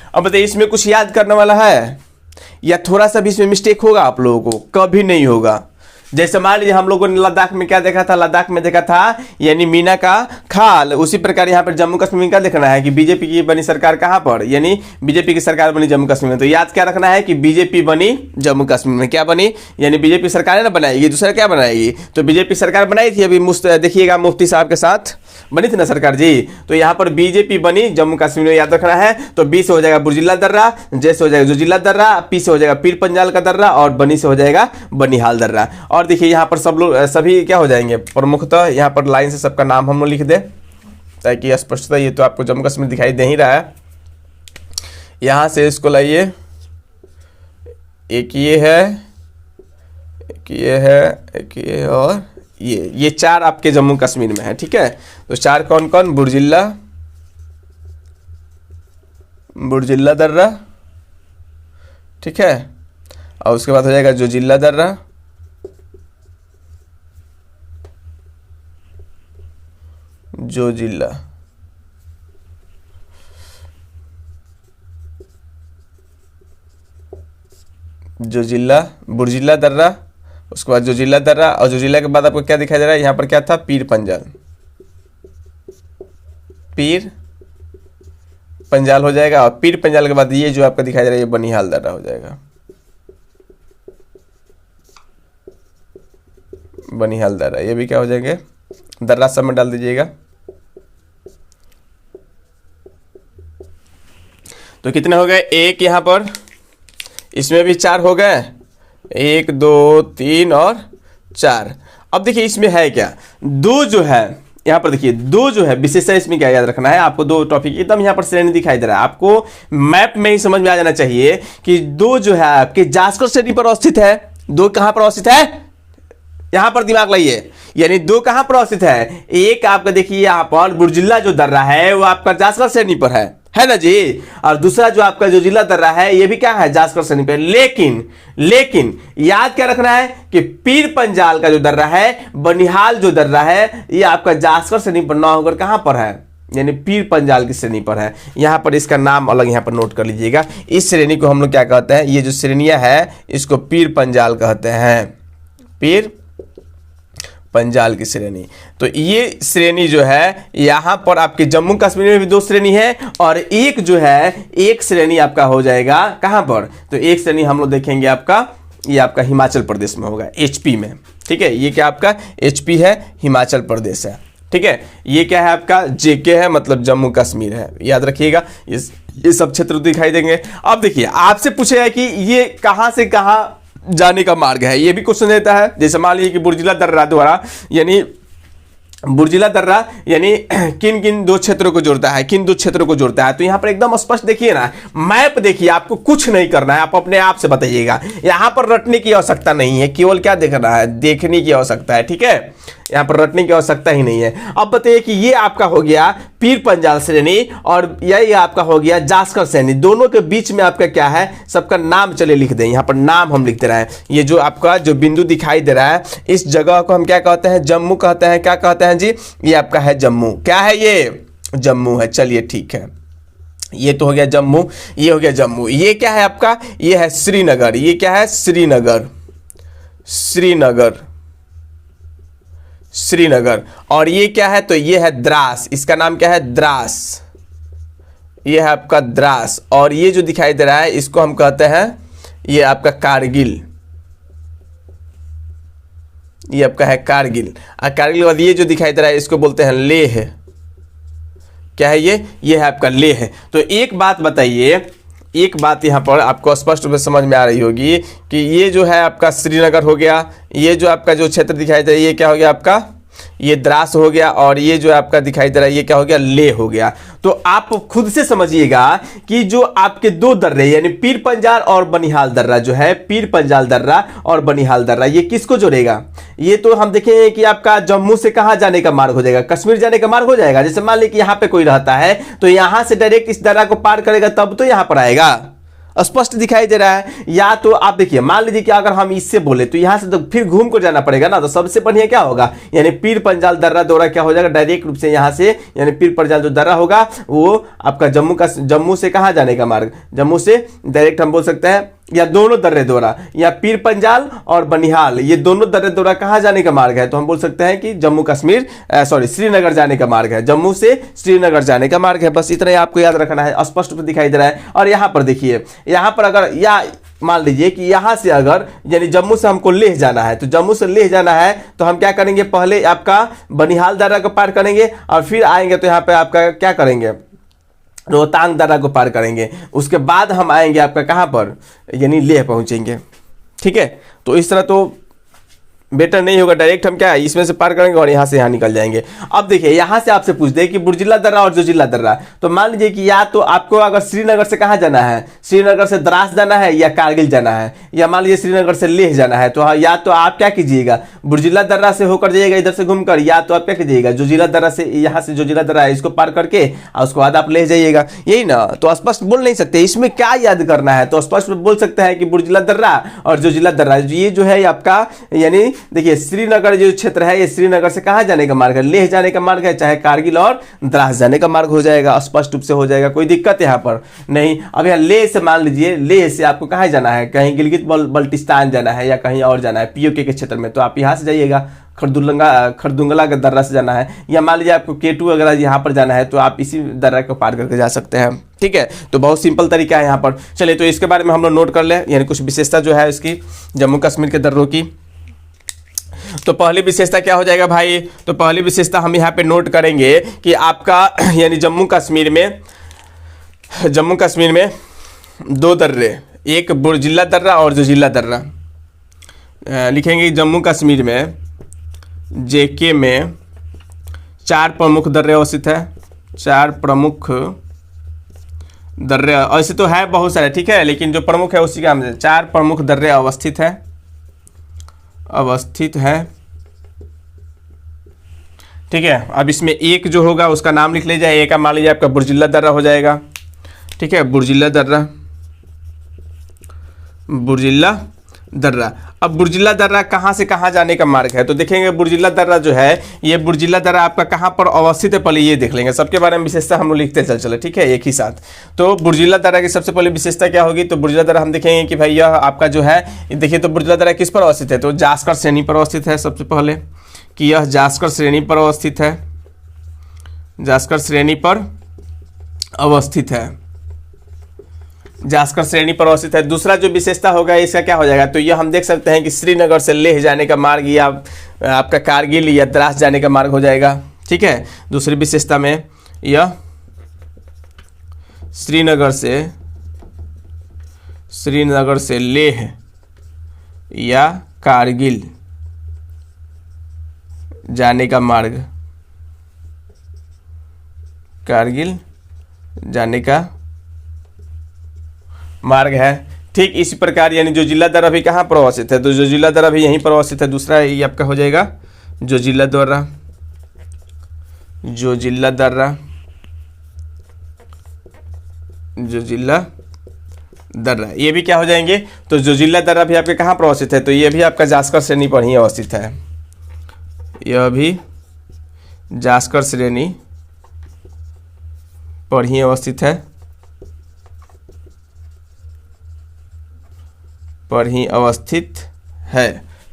अब बताइए इसमें कुछ याद करने वाला है या थोड़ा सा भी इसमें मिस्टेक होगा आप लोगों को, कभी नहीं होगा। जैसे मान लीजिए हम लोगों ने लद्दाख में क्या देखा था, लद्दाख में देखा था यानी मीना का खाल, उसी प्रकार यहाँ पर जम्मू कश्मीर में क्या देखना है कि बीजेपी की बनी सरकार कहाँ पर, यानी बीजेपी की सरकार बनी जम्मू कश्मीर में। तो याद क्या रखना है कि बीजेपी बनी जम्मू कश्मीर में, क्या बनी, यानी बीजेपी सरकार है ना बनाएगी, दूसरा क्या बनाएगी, तो बीजेपी सरकार बनाई थी अभी देखिएगा मुफ्ती साहब के साथ बनी थी ना सरकार जी। तो यहाँ पर बीजेपी बनी जम्मू कश्मीर में, याद रखना है। तो बी से हो जाएगा बुर्जिल्ला दर्रा, जे से हो जाएगा जोजिला दर्रा, पी से हो जाएगा पीर पंजाल का दर्रा, और बनी से हो जाएगा बनिहाल दर्रा। और देखिए यहाँ पर सब लोग सभी क्या हो जाएंगे, प्रमुखतः यहाँ पर लाइन से सबका नाम हम लोग लिख दे ताकि स्पष्टता, ये तो आपको जम्मू कश्मीर दिखाई दे ही रहा है। यहाँ से इसको लाइए, एक ये है, एक ये है, एक ये, और ये चार आपके जम्मू कश्मीर में है, ठीक है। तो चार कौन कौन, बुर्जिल्ला दर्रा, ठीक है, और उसके बाद हो जाएगा जोजिला दर्रा, जोजिला, जोजिला, बुर्जिला दर्रा, उसके बाद जोजिला दर्रा, और जोजिला के बाद आपको क्या दिखाई दे रहा है यहाँ पर, क्या था, पीर पंजाल, पीर पंजाल हो जाएगा। और पीर पंजाल के बाद ये जो आपका दिखाई दे रहा है ये बनिहाल दर्रा हो जाएगा, बनिहाल दर्रा, ये भी क्या हो जाएंगे, दर्रा सब में डाल दीजिएगा। तो कितने हो गए, एक यहाँ पर, इसमें भी 4 हो गए, 1 2 3 और 4। अब देखिए इसमें है क्या, 2 जो है यहाँ पर, देखिए 2 जो है विशेषण, इसमें क्या याद रखना है आपको, 2 टॉपिक एकदम यहाँ पर श्रेणी दिखाई दे रहा है, आपको मैप में ही समझ में आ जाना चाहिए कि 2 जो है आपके जास्कर श्रेणी पर अवस्थित है। 2 कहां पर अवस्थित है, यहां पर दिमाग लगाइए, यानी 2 कहां पर अवस्थित है, एक आपका देखिए यहां पर बुर्जिला जो दर्रा है वो आपका जास्कर श्रेणी पर है ना जी, और दूसरा जो आपका जोजिला दर्रा है ये भी क्या है, जास्कर श्रेणी पर। लेकिन याद क्या रखना है कि पीर पंजाल का जो दर्रा है, बनिहाल जो दर्रा है, ये आपका जास्कर श्रेणी पर ना होकर कहां पर है, यानी पीर पंजाल की श्रेणी पर है। यहां पर इसका नाम अलग यहां पर नोट कर लीजिएगा। इस श्रेणी को हम लोग क्या कहते हैं, ये जो श्रेणियां है इसको पीर पंजाल कहते हैं, पीर पंजाल की श्रेणी। तो ये श्रेणी जो है यहाँ पर आपके जम्मू कश्मीर में भी 2 श्रेणी है, और एक जो है एक श्रेणी आपका हो जाएगा कहाँ पर, तो एक श्रेणी हम लोग देखेंगे आपका, ये आपका हिमाचल प्रदेश में होगा, एचपी में, ठीक है, ये क्या आपका एचपी है, हिमाचल प्रदेश है, ठीक है। ये क्या है आपका, जेके है, मतलब जम्मू कश्मीर है, याद रखिएगा, ये सब क्षेत्र दिखाई देंगे। अब देखिए आपसे पूछेगा कि ये कहाँ से कहाँ जाने का मार्ग है, ये भी क्वेश्चन देता है। जैसे मान लीजिए कि बुर्जिला दर्रा द्वारा, यानी बुर्जिला दर्रा यानी किन किन 2 क्षेत्रों को जोड़ता है, किन 2 क्षेत्रों को जोड़ता है, तो यहां पर एकदम स्पष्ट देखिए ना, मैप देखिए, आपको कुछ नहीं करना है, आप अपने आप से बताइएगा, यहां पर रटने की आवश्यकता नहीं है, केवल क्या देखना है, देखने की आवश्यकता है, ठीक है, यहां पर रटने की आवश्यकता ही नहीं है। अब बताइए कि ये आपका हो गया पीर पंजाल श्रेणी और यही आपका हो गया जास्कर श्रेणी, दोनों के बीच में आपका क्या है, सबका नाम चले लिख दें, यहां पर नाम हम लिख दे रहे हैं। ये जो आपका जो बिंदु दिखाई दे रहा है, इस जगह को हम क्या कहते हैं, जम्मू कहते हैं, क्या कहते हैं जी, ये आपका है जम्मू, क्या है ये, जम्मू है, चलिए ठीक है, ये तो हो गया जम्मू, ये हो गया जम्मू। ये क्या है आपका, ये है श्रीनगर, ये क्या है, श्रीनगर, श्रीनगर, श्रीनगर। और ये क्या है, तो ये है द्रास, इसका नाम क्या है, द्रास, ये है आपका द्रास। और ये जो दिखाई दे रहा है इसको हम कहते हैं, ये आपका कारगिल, ये आपका है कारगिल। और कारगिल के बाद ये जो दिखाई दे रहा है इसको बोलते हैं लेह, क्या है ये है आपका लेह। तो एक बात बताइए, एक बात यहाँ पर आपको स्पष्ट रूप से समझ में आ रही होगी कि ये जो है आपका श्रीनगर हो गया, ये जो आपका जो क्षेत्र दिखाई दे रहा है ये क्या हो गया आपका, ये द्रास हो गया, और ये जो आपका दिखाई दे रहा है ये क्या हो गया, लेह हो गया। तो आप खुद से समझिएगा कि जो आपके 2 दर्रे यानी पीर पंजाल और बनिहाल दर्रा जो है, पीर पंजाल दर्रा और बनिहाल दर्रा, ये किसको जोड़ेगा, ये तो हम देखेंगे कि आपका जम्मू से कहां जाने का मार्ग हो जाएगा, कश्मीर जाने का मार्ग हो जाएगा। जैसे मान लीजिए कि यहां पे कोई रहता है तो यहां से डायरेक्ट इस दर्रा को पार करेगा तब तो यहां पर आएगा, स्पष्ट दिखाई दे रहा है। या तो आप देखिए, मान लीजिए कि अगर हम इससे बोले तो यहां से तो फिर घूम कर जाना पड़ेगा ना, तो सबसे बढ़िया क्या होगा, यानी पीर पंजाल दर्रा दौरा क्या हो जाएगा, डायरेक्ट रूप से यहां से, यानी पीर पंजाल जो दर्रा होगा वो आपका जम्मू से कहां जाने का मार्ग, जम्मू से डायरेक्ट हम बोल सकते हैं, या दोनों दर्रे द्वारा, या पीर पंजाल और बनिहाल ये दोनों दर्रे द्वारा कहां जाने का मार्ग है, तो हम बोल सकते हैं कि जम्मू कश्मीर श्रीनगर जाने का मार्ग है, जम्मू से श्रीनगर जाने का मार्ग है। बस इतना ही आपको याद रखना है, स्पष्ट रूप से दिखाई दे रहा है। और यहां पर देखिए, यहां पर अगर या मान लीजिए कि यहां से अगर यानी जम्मू से हमको लेह जाना है, तो जम्मू से लेह जाना है तो हम क्या करेंगे, पहले आपका बनिहाल दर्रा को पार करेंगे और फिर आएंगे तो यहाँ पे आपका क्या करेंगे, रोहतांग दर्रा को पार करेंगे, उसके बाद हम आएंगे आपका कहां पर, यानी लेह पहुंचेंगे, ठीक है। तो इस तरह तो बेटर नहीं होगा, डायरेक्ट हम क्या है इसमें से पार करेंगे और यहाँ से यहाँ निकल जाएंगे। अब देखिए यहाँ से आपसे पूछ दे कि बुर्जिला दर्रा और जोजिला दर्रा, तो मान लीजिए कि या तो आपको अगर श्रीनगर से कहाँ जाना है, श्रीनगर से द्रास जाना है या कारगिल जाना है, या मान लीजिए श्रीनगर से लेह जाना है, तो या तो आप क्या कीजिएगा, बुर्जिला दर्रा से होकर जाइएगा इधर से घूमकर, या तो आप क्या कीजिएगा, जोजिला दर्रा से, यहाँ से जोजिला दर्रा है इसको पार करके और उसके बाद आप ले जाइएगा, यही ना। तो स्पष्ट बोल नहीं सकते, इसमें क्या याद करना है, तो स्पष्ट बोल सकते हैं कि बुर्जिला दर्रा और जोजिला दर्रा ये जो है आपका यानी देखिए श्रीनगर जो क्षेत्र है ये श्रीनगर से कहाँ जाने का मार्ग है, लेह जाने का मार्ग है, चाहे कारगिल और द्रास जाने का मार्ग हो जाएगा, स्पष्ट रूप से हो जाएगा, कोई दिक्कत यहाँ पर नहीं। अब यहाँ लेह से मान लीजिए, लेह से आपको कहाँ जाना है, कहीं गिलगित बल्टिस्तान जाना है या कहीं और जाना है पीओके के क्षेत्र में, तो आप यहाँ से जाइएगा, खरदुंगला के दर्रा से जाना है, या मान लीजिए आपको केटू वगैरह यहाँ पर जाना है तो आप इसी दर्रा को पार करके जा सकते हैं। ठीक है, तो बहुत सिंपल तरीका है यहाँ पर। चलिए तो इसके बारे में हम लोग नोट कर लें, यानी कुछ विशेषता जो है इसकी जम्मू कश्मीर के दर्रों की। तो पहली विशेषता क्या हो जाएगा भाई, तो पहली विशेषता हम यहाँ पे नोट करेंगे कि आपका यानी जम्मू कश्मीर में दो दर्रे, एक बुर्जिल्ला दर्रा और जोजिला दर्रा लिखेंगे। जम्मू कश्मीर में जेके में 4 प्रमुख दर्रे अवस्थित है, 4 प्रमुख दर्रे, ऐसे तो है बहुत सारे, ठीक है, लेकिन जो प्रमुख है उसी का हम 4 प्रमुख दर्रे अवस्थित है। ठीक है, अब इसमें एक जो होगा उसका नाम लिख लीजिए, एक मान लीजिए आपका बुर्जिल्ला दर्रा हो जाएगा। ठीक है, बुर्जिल्ला दर्रा। अब बुर्जिल्ला दर्रा कहाँ से कहाँ जाने का मार्ग है, तो देखेंगे बुर्जिल्ला दर्रा जो है, ये बुर्जिल्ला दर्रा आपका कहाँ पर अवस्थित है, पहले ये देख लेंगे, सबके बारे में विशेषता हम लोग लिखते चले, ठीक है, एक ही साथ। तो बुर्जिल्ला दर्रा की सबसे पहले विशेषता क्या होगी, तो बुर्जिल्ला दर्रा हम देखेंगे कि भाई यह आपका जो है, देखिए तो बुर्जिल्ला दर्रा किस पर अवस्थित है, तो जास्कर श्रेणी पर अवस्थित है। सबसे पहले कि यह जास्कर श्रेणी पर अवस्थित है, जास्कर श्रेणी पर अवस्थित है। दूसरा जो विशेषता होगा इसका क्या हो जाएगा, तो यह हम देख सकते हैं कि श्रीनगर से लेह जाने का मार्ग या आपका कारगिल या द्रास जाने का मार्ग हो जाएगा। ठीक है, दूसरी विशेषता में यह श्रीनगर से लेह या कारगिल जाने का मार्ग है। ठीक इसी प्रकार यानी जोजिला दर्रा भी कहाँ पर अवस्थित है, तो जोजिला दर्रा भी यहीं पर अवस्थित है। दूसरा ये आपका हो जाएगा जोजिला दर्रा, ये भी क्या हो जाएंगे, तो जोजिला दर्रा भी आपके कहाँ पर अवस्थित है, तो ये भी आपका जास्कर श्रेणी पर ही अवस्थित है, यह भी जास्कर श्रेणी पर ही अवस्थित है।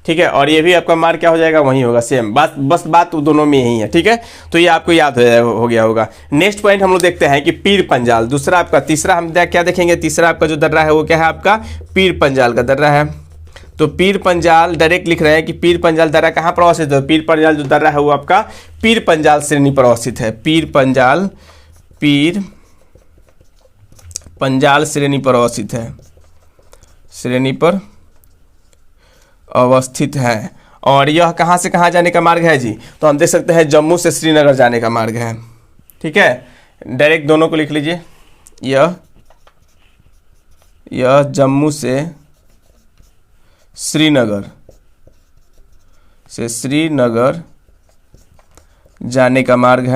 ठीक है, और ये भी आपका मार्ग क्या हो जाएगा, वही होगा, सेम बात दोनों में यही है। ठीक है, तो ये आपको याद हो गया होगा। नेक्स्ट पॉइंट हम लोग देखते हैं कि पीर पंजाल, तीसरा हम क्या देखेंगे, तीसरा आपका जो दर्रा है वो क्या है, आपका पीर पंजाल का दर्रा है। तो पीर पंजाल डायरेक्ट लिख रहे हैं कि पीर पंजाल दर्रा कहाँ पर अवस्थित है, पीर पंजाल जो दर्रा है वो आपका पीर पंजाल श्रेणी पर अवस्थित है, पीर पंजाल श्रेणी पर अवस्थित है। और यह कहाँ से कहाँ जाने का मार्ग है जी, तो हम देख सकते हैं जम्मू से श्रीनगर जाने का मार्ग है। ठीक है, डायरेक्ट दोनों को लिख लीजिए, यह जम्मू से श्रीनगर जाने का मार्ग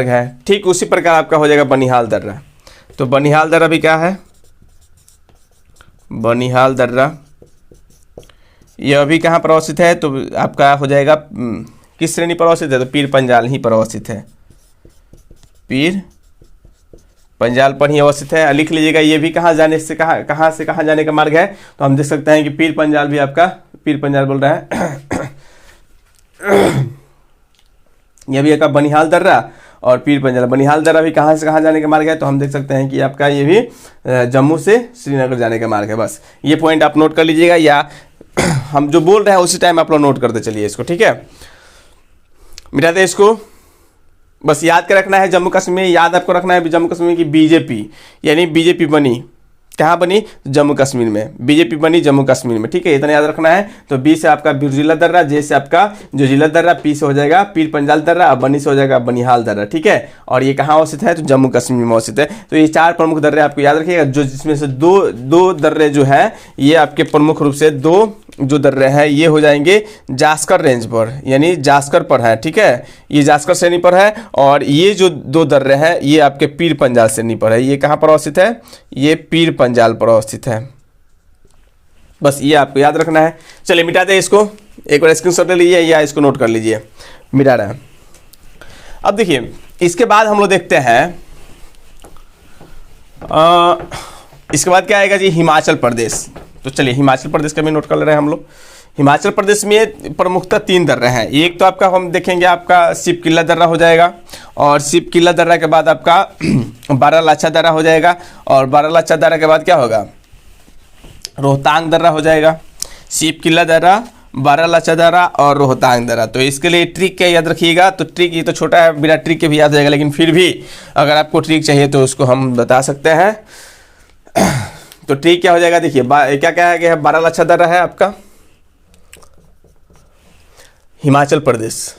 है। ठीक उसी प्रकार आपका हो जाएगा बनिहाल दर्रा। तो बनिहाल दर्रा भी क्या है, बनिहाल दर्रा यह भी कहाँ पर अवस्थित है, तो आपका हो जाएगा किस श्रेणी पर अवस्थित है, तो पीर पंजाल ही पर अवस्थित है, पीर पंजाल पर ही अवस्थित है। लिख लीजिएगा, ये भी कहाँ से कहाँ जाने का मार्ग है, तो हम देख सकते हैं कि पीर पंजाल भी आपका, पीर पंजाल बोल रहा है यह भी आपका बनिहाल दर्रा और पीर पंजाल। बनिहाल दर्रा भी कहाँ से कहाँ जाने का मार्ग है, तो हम देख सकते हैं कि आपका ये भी जम्मू से श्रीनगर जाने का मार्ग है। बस ये पॉइंट आप नोट कर लीजिएगा, या हम जो बोल रहे हैं उसी टाइम आप लोग नोट करते चलिए इसको। ठीक है, मिटाते इसको, बस याद कर रखना है, जम्मू कश्मीर याद आपको रखना है, जम्मू कश्मीर की बीजेपी, यानी बीजेपी बनी कहाँ बनी, जम्मू कश्मीर में, बीजेपी बनी जम्मू कश्मीर में। ठीक है, इतना याद रखना है। तो बी से आपका बुर्जिला दर्रा, जे से आपका जोजिला दर्रा, पी से हो जाएगा पीर पंजाल दर्रा, बनी से हो जाएगा बनिहाल दर्रा। ठीक है, और ये कहाँ अवस्थित है, तो जम्मू कश्मीर में अवस्थित है। तो ये 4 प्रमुख दर्रे आपको याद रखिएगा, जो जिसमें से दो दर्रे जो है ये आपके प्रमुख रूप से दो जो दर्रे हैं ये हो जाएंगे जास्कर रेंज पर, यानी जास्कर पर है। ठीक है, ये जास्कर श्रेणी पर है, और ये जो 2 दर्रे हैं ये आपके पीर पंजाल श्रेणी पर है। ये कहाँ पर अवस्थित है, ये पीर पंजाल पर अवस्थित है। बस ये आपको याद रखना है। चलिए मिटा दें इसको, एक बार स्क्रीनशॉट ले लीजिए या इसको नोट कर लीजिए, मिटा रहा है। अब देखिए इसके बाद हम लोग देखते हैं इसके बाद क्या आएगा जी, हिमाचल प्रदेश। तो चलिए हिमाचल प्रदेश का भी नोट कर ले रहे हैं हम लोग। हिमाचल प्रदेश में प्रमुखतः 3 दर्रे हैं। एक तो आपका हम देखेंगे आपका शिव किला दर्रा हो जाएगा, और शिव किला दर्रा के बाद आपका बारालाचा दर्रा हो जाएगा, और बारालाचा दर्रा के बाद क्या होगा, रोहतांग दर्रा हो जाएगा। शिव किला दर्रा, बारालाचा दर्रा और रोहतांग दर्रा। तो इसके लिए ट्रिक क्या याद रखिएगा, तो ट्रिक ये तो छोटा है, बिना ट्रिक के भी याद हो जाएगा, लेकिन फिर भी अगर आपको ट्रिक चाहिए तो उसको हम बता सकते हैं। तो ट्रिक क्या हो जाएगा, देखिए क्या क्या है, बारालाचा दर्रा है आपका हिमाचल प्रदेश,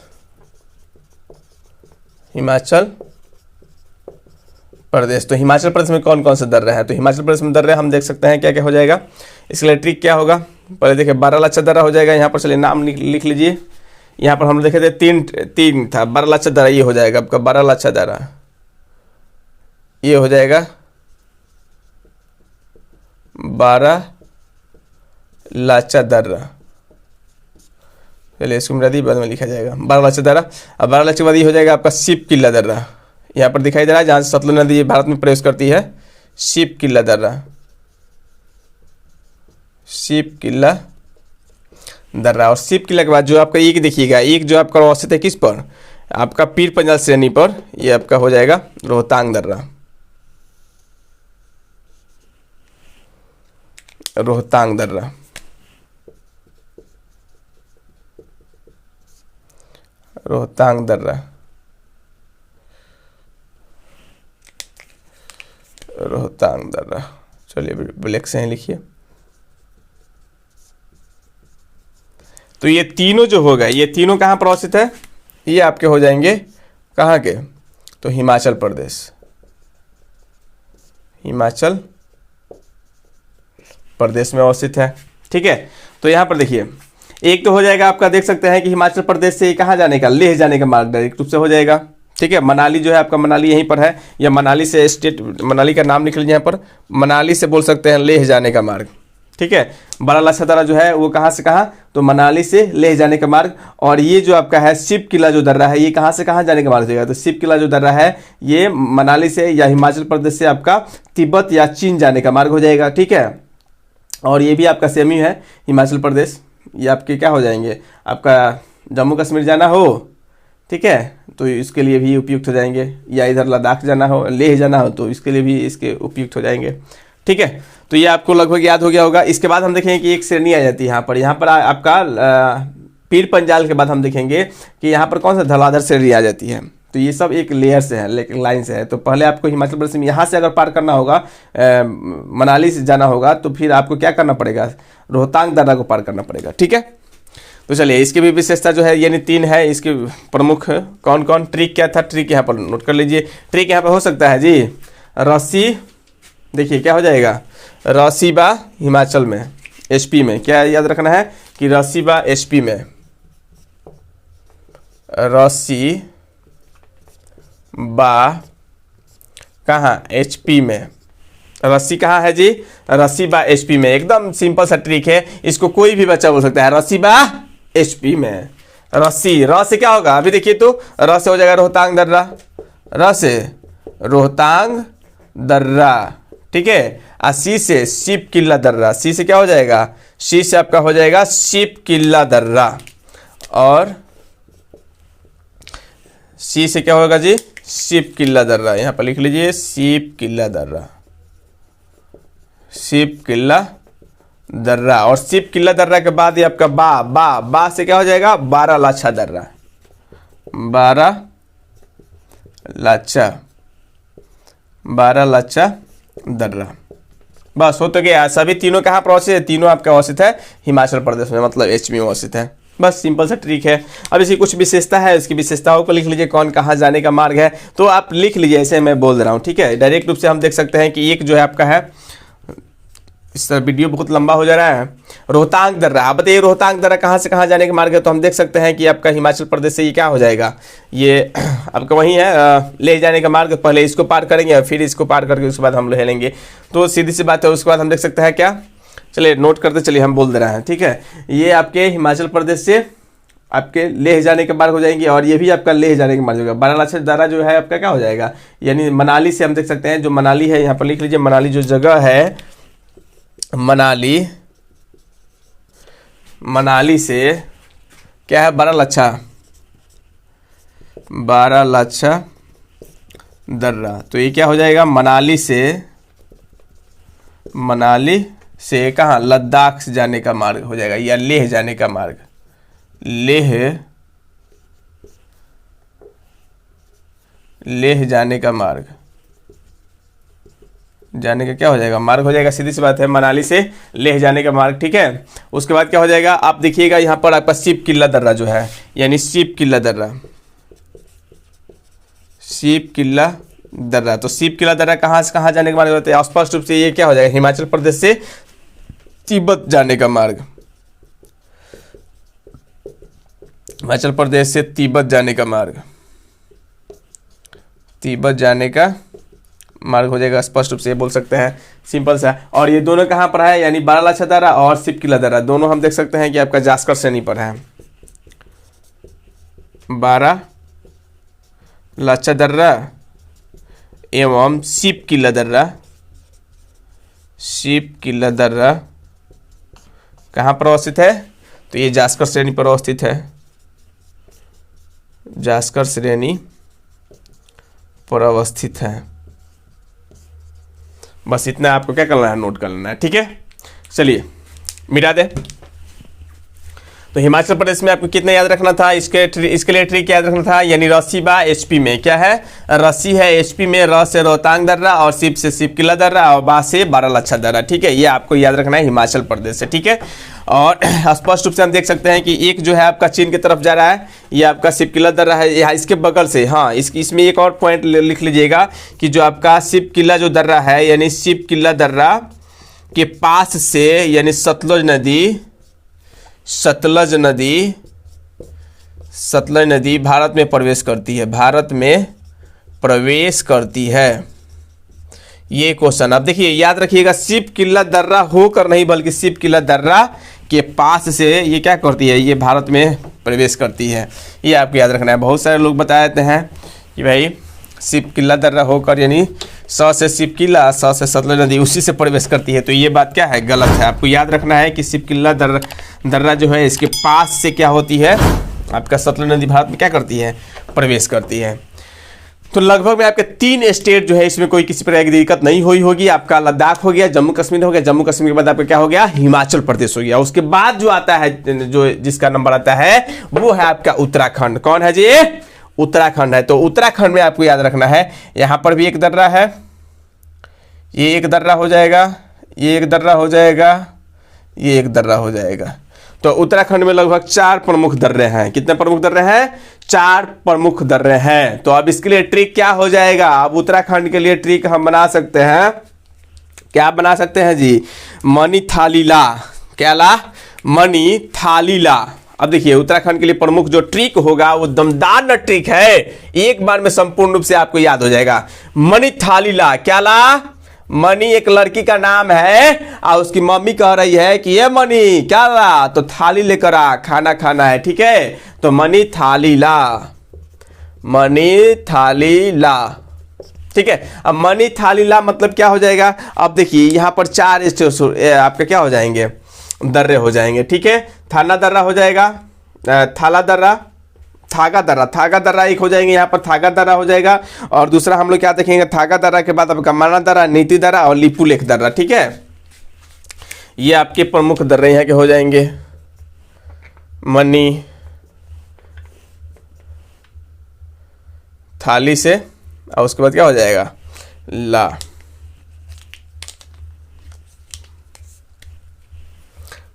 हिमाचल प्रदेश। तो हिमाचल प्रदेश में कौन कौन से दर्रे हैं, तो हिमाचल प्रदेश में दर्रे हम देख सकते हैं क्या क्या हो जाएगा। इसके लिए ट्रिक क्या होगा, पहले देखिए बारालाचा दर्रा हो जाएगा, यहाँ पर चलिए नाम लिख लीजिए। यहाँ पर हम देखे थे तीन था, बारालाचा दर्रा ये हो जाएगा आपका, बारालाचा दर्रा ये हो जाएगा, बारालाचा दर्रा। चलिए इसको मिला दी, बाद में लिखा जाएगा बारालाचा दर्रा। अब बारालाचा के बाद ये हो जाएगा आपका शिव किला दर्रा, यहाँ पर दिखाई दे रहा है जहाँ से सतलुज नदी भारत में प्रवेश करती है, शिव किला दर्रा, शिव किला दर्रा। और शिव किला के बाद जो आपका एक देखिएगा, एक जो आपका अवस्थित है किस पर, आपका पीर पंजाल श्रेणी पर, ये आपका हो जाएगा रोहतांग दर्रा, रोहतांग दर्रा, रोहतांग दर्रा, रोहतांग दर्रा। चलिए ब्लैक से ही लिखिए। तो ये तीनों जो होगा, ये तीनों कहाँ पर अवस्थित है, ये आपके हो जाएंगे कहाँ के, तो हिमाचल प्रदेश, हिमाचल प्रदेश में अवस्थित है। ठीक है, तो यहाँ पर देखिए एक तो हो जाएगा आपका, देख सकते हैं कि हिमाचल प्रदेश से कहाँ जाने का, लेह जाने का मार्ग डायरेक्ट रूप से हो जाएगा। ठीक है, मनाली जो है आपका, मनाली यहीं पर है, या मनाली से स्टेट, मनाली का नाम लिख लीजिए यहाँ पर, मनाली से बोल सकते हैं लेह जाने का मार्ग। ठीक है, बारालाचा दर्रा जो है वो कहाँ से कहाँ, तो मनाली से लेह जाने का मार्ग। और ये जो आपका है शिव किला जो दर्रा है, ये कहाँ से कहाँ जाने का मार्ग होगा, तो शिव किला जो दर्रा है ये मनाली से या हिमाचल प्रदेश से आपका तिब्बत या चीन जाने का मार्ग हो जाएगा। ठीक है, और ये भी आपका सेम ही है, हिमाचल प्रदेश, ये आपके क्या हो जाएंगे, आपका जम्मू कश्मीर जाना हो, ठीक है, तो इसके लिए भी उपयुक्त हो जाएंगे, या इधर लद्दाख जाना हो, लेह जाना हो, तो इसके लिए भी इसके उपयुक्त हो जाएंगे। ठीक है, तो ये आपको लगभग याद हो गया होगा। इसके बाद हम देखेंगे कि एक श्रेणी आ जाती है यहाँ पर आपका पीर पंजाल के बाद हम देखेंगे कि यहाँ पर कौन सा धौलाधर श्रेणी आ जाती है। तो ये सब एक लेयर से है, लाइन से है। तो पहले आपको हिमाचल प्रदेश में यहाँ से अगर पार करना होगा, मनाली से जाना होगा, तो फिर आपको क्या करना पड़ेगा, रोहतांग दर्रा को पार करना पड़ेगा। ठीक है, तो चलिए इसकी भी विशेषता जो है यानी 3 है, इसके प्रमुख कौन कौन। ट्रिक क्या था, ट्रिक यहाँ पर नोट कर लीजिए। ट्रिक यहाँ पर हो सकता है जी, रस्सी, देखिए क्या हो जाएगा, रसीबा हिमाचल में, एचपी में, क्या याद रखना है कि रसीबा एचपी में, रसी बा कहाँ, एचपी में, रस्सी कहाँ है जी, रस्सी बा एचपी में। एकदम सिंपल सा ट्रिक है, इसको कोई भी बच्चा बोल सकता है, रस्सी बा एचपी में। रस्सी, र से क्या होगा, अभी देखिए तो र से हो जाएगा रोहतांग दर्रा, र से रोहतांग दर्रा। ठीक है, और सी से शिव किला दर्रा, सी से क्या हो जाएगा, सी से आपका हो जाएगा शिव किला दर्रा, और सी से क्या होगा जी, शिव किला दर्रा। यहाँ पर लिख लीजिए शिव किला दर्रा, शिव किला दर्रा। और शिव किला दर्रा के बाद ये आपका बा से क्या हो जाएगा, बारालाचा दर्रा, बारालाचा दर्रा। बस हो तो गया। सभी तीनों कहाँ पर अवस्थित है, तीनों आपका अवस्थित है हिमाचल प्रदेश में, मतलब एचपी में अवस्थित है। बस सिंपल सा ट्रिक है। अब इसकी कुछ विशेषता है, इसकी विशेषताओं को लिख लीजिए, कौन कहाँ जाने का मार्ग है, तो आप लिख लीजिए ऐसे मैं बोल रहा हूँ। ठीक है, डायरेक्ट रूप से हम देख सकते हैं कि एक जो है आपका है, इस तरह वीडियो बहुत लंबा हो जा रहा है, रोहतांग दर्रा। आप बताइए रोहतांग दर्रा कहाँ से कहाँ जाने के मार्ग है, तो हम देख सकते हैं कि आपका हिमाचल प्रदेश से ये क्या हो जाएगा, ये आपका वही है ले जाने का मार्ग। पहले इसको पार करेंगे और फिर इसको पार करके उसके बाद हम ले लेंगे, तो सीधी सी बात है। उसके बाद हम देख सकते हैं क्या, चलिए नोट करते चलिए, हम बोल दे रहे हैं, ठीक है। ये आपके हिमाचल प्रदेश से आपके लेह जाने के मार्ग हो जाएंगे, और ये भी आपका लेह जाने के मार्ग होगा। बारालाचा दर्रा जो है आपका क्या हो जाएगा, यानी मनाली से हम देख सकते हैं, जो मनाली है यहाँ पर लिख लीजिए, मनाली जो जगह है, मनाली से क्या है, बारालाचा दर्रा। तो ये क्या हो जाएगा, मनाली से कहाँ, लद्दाख से जाने का मार्ग हो जाएगा, या लेह जाने का मार्ग, लेह जाने का मार्ग, जाने का क्या हो जाएगा, मार्ग हो जाएगा। सीधी सी बात है, मनाली से लेह जाने का मार्ग, ठीक है। उसके बाद क्या हो जाएगा, आप देखिएगा यहाँ पर आपका शिव किला दर्रा जो है, यानी शिव किला दर्रा, तो शिव किला दर्रा कहाँ से कहाँ जाने का मार्ग होता है, स्पष्ट रूप से ये क्या हो जाएगा, हिमाचल प्रदेश से तिब्बत जाने का मार्ग, हिमाचल प्रदेश से तिब्बत जाने का मार्ग हो जाएगा। स्पष्ट रूप से ये बोल सकते हैं, सिंपल सा। और ये दोनों कहाँ पर है, यानी बारालाचा दर्रा और शिव किला दर्रा, दोनों हम देख सकते हैं कि आपका जास्कर श्रेणी पर है। बारालाचा दर्रा एवं शिव किला दर्रा कहाँ पर अवस्थित है, तो ये जास्कर श्रेणी पर अवस्थित है, जास्कर श्रेणी पर अवस्थित है। बस इतना आपको क्या करना है, नोट कर लेना है, ठीक है। चलिए मिटा दे। तो हिमाचल प्रदेश में आपको कितना याद रखना था, इसके लिए ट्रिक याद रखना था, यानी रस्सी बा एचपी में, क्या है, रस्सी है एचपी में, र से रोहतांग दर्रा, और शिव से शिव किला दर्रा, और बा से बारालाचा दर्रा, ठीक है। ये आपको याद रखना है हिमाचल प्रदेश से, ठीक है। और स्पष्ट रूप से हम देख सकते हैं कि एक जो है आपका चीन की तरफ जा रहा है, ये आपका शिव किला दर्रा है, यहाँ इसके बगल से, हाँ इसमें एक और पॉइंट लिख लीजिएगा कि जो आपका शिव किला जो दर्रा है, यानी शिव किला दर्रा के पास से, यानी सतलज नदी भारत में प्रवेश करती है, ये क्वेश्चन आप देखिए, याद रखिएगा, शिव किला दर्रा होकर नहीं, बल्कि शिव किला दर्रा के पास से ये क्या करती है, ये भारत में प्रवेश करती है। ये आपको याद रखना है। बहुत सारे लोग बता देते हैं कि भाई शिव किला दर्रा होकर, यानी स से शिव किला, स से सतलज नदी, उसी से प्रवेश करती है, तो ये बात क्या है, गलत है। आपको याद रखना है कि शिव किला दर्रा जो है, इसके पास से क्या होती है, आपका सतलज नदी भारत में क्या करती है, प्रवेश करती है। तो लगभग में आपके 3 स्टेट जो है, इसमें कोई किसी प्रकार की दिक्कत नहीं हुई होगी। आपका लद्दाख हो गया, जम्मू कश्मीर हो गया, जम्मू कश्मीर के बाद आपका क्या हो गया, हिमाचल प्रदेश हो गया। उसके बाद जो आता है, जो जिसका नंबर आता है, वो है आपका उत्तराखंड। कौन है जी, उत्तराखंड है। तो उत्तराखंड में आपको याद रखना है, यहाँ पर भी एक दर्रा है, ये एक दर्रा हो जाएगा, ये एक दर्रा हो जाएगा, ये एक दर्रा हो जाएगा। तो उत्तराखंड में लगभग 4 प्रमुख दर्रे हैं। कितने प्रमुख दर्रे हैं, 4 प्रमुख दर्रे हैं। तो अब इसके लिए ट्रिक क्या हो जाएगा, अब उत्तराखंड के लिए ट्रिक हम बना सकते हैं, क्या बना सकते हैं जी, मणि थालीला, क्या ला, मणि थालीला। अब देखिए उत्तराखंड के लिए प्रमुख जो ट्रिक होगा वो दमदार न ट्रिक है, एक बार में संपूर्ण रूप से आपको याद हो जाएगा। मणि थालीला, क्या ला, मणि एक लड़की का नाम है और उसकी मम्मी कह रही है कि ये मणि क्या ला, तो थाली लेकर आ, खाना खाना है, ठीक है। तो मणि थालीला, मणि थालीला, ठीक है। अब मणि थालीला मतलब क्या हो जाएगा, अब देखिए यहाँ पर 4 आपके क्या हो जाएंगे, दर्रे हो जाएंगे, ठीक है। थाना दर्रा हो जाएगा, थाला दर्रा, थागा दर्रा एक हो जाएंगे, यहाँ पर थागा दर्रा हो जाएगा। और दूसरा हम लोग क्या देखेंगे, थागा दर्रा के बाद आपका माना दर्रा, नीति दर्रा और लिपुलेख दर्रा, ठीक है। ये आपके प्रमुख दर्रे यहाँ के हो जाएंगे, मणि थाली से, और उसके बाद क्या हो जाएगा, ला।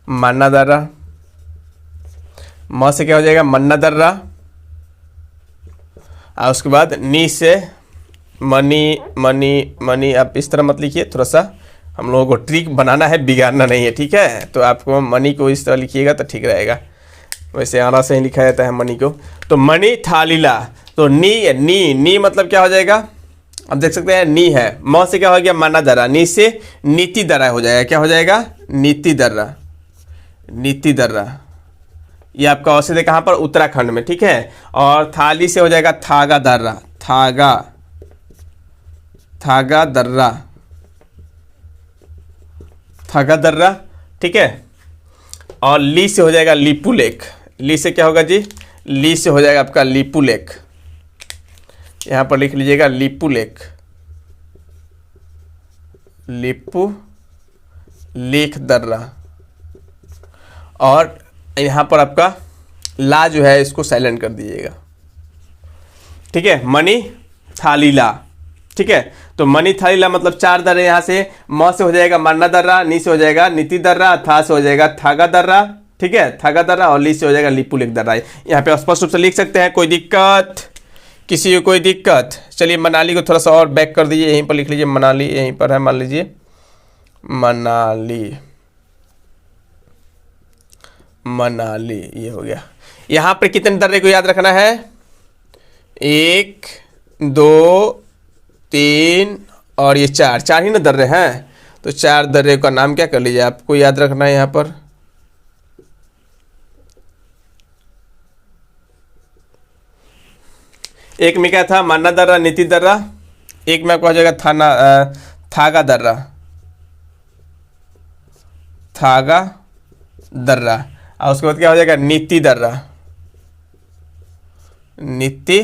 माना दर्रा, म से क्या हो जाएगा, मन्ना दर्रा, और उसके बाद नी से मनी मनी मनी। आप इस तरह मत लिखिए, थोड़ा सा हम लोगों को ट्रिक बनाना है, बिगाड़ना नहीं है, ठीक है। तो आपको मनी को इस तरह लिखिएगा तो ठीक रहेगा, वैसे आना से ही लिखा जाता है मनी को। तो मणि थालीला, तो नी नी नी मतलब क्या हो जाएगा, अब देख सकते हैं नी है, म से क्या हो गया माना दर्रा, नी से नीति दर्रा हो जाएगा, क्या हो जाएगा नीति दर्रा, नीति दर्रा। ये आपका अवस्थित है कहाँ पर, उत्तराखंड में, ठीक है। और थाली से हो जाएगा थागा दर्रा, थागा, थागा दर्रा, थागा दर्रा, ठीक है। और ली से हो जाएगा लीपू लेक, ली से क्या होगा जी, ली से हो जाएगा आपका लीपू लेक, यहाँ पर लिख लीजिएगा लीपू लेक, लीपू लेक दर्रा। और यहाँ पर आपका ला जो है इसको साइलेंट कर दीजिएगा, ठीक है। मणि थालीला, ठीक है। तो मणि थालीला मतलब 4 दर्रे, यहाँ से म से हो जाएगा मान्ना दर्रा, नी से हो जाएगा नीति दर्रा, था से हो जाएगा थागा दर्रा, ठीक है, थागा दर्रा, और ली से हो जाएगा लीपू लेक दर्रा। यहाँ पे स्पष्ट रूप से लिख सकते हैं, कोई दिक्कत, किसी को कोई दिक्कत। चलिए मनाली को थोड़ा सा और बैक कर दीजिए, यहीं पर लिख लीजिए मनाली, यहीं पर है, मान लीजिए मनाली, मनाली, ये हो गया। यहाँ पर कितने दर्रे को याद रखना है, 1 2 3 और ये 4, 4 ही ना दर्रे हैं, तो 4 दर्रे का नाम क्या कर लीजिए, आपको याद रखना है यहाँ पर। एक में क्या था, मान्ना दर्रा, नीति दर्रा, एक में आपको हो जाएगा थाना थागा दर्रा, थागा दर्रा, और उसके बाद क्या हो जाएगा नीति दर्रा, नीति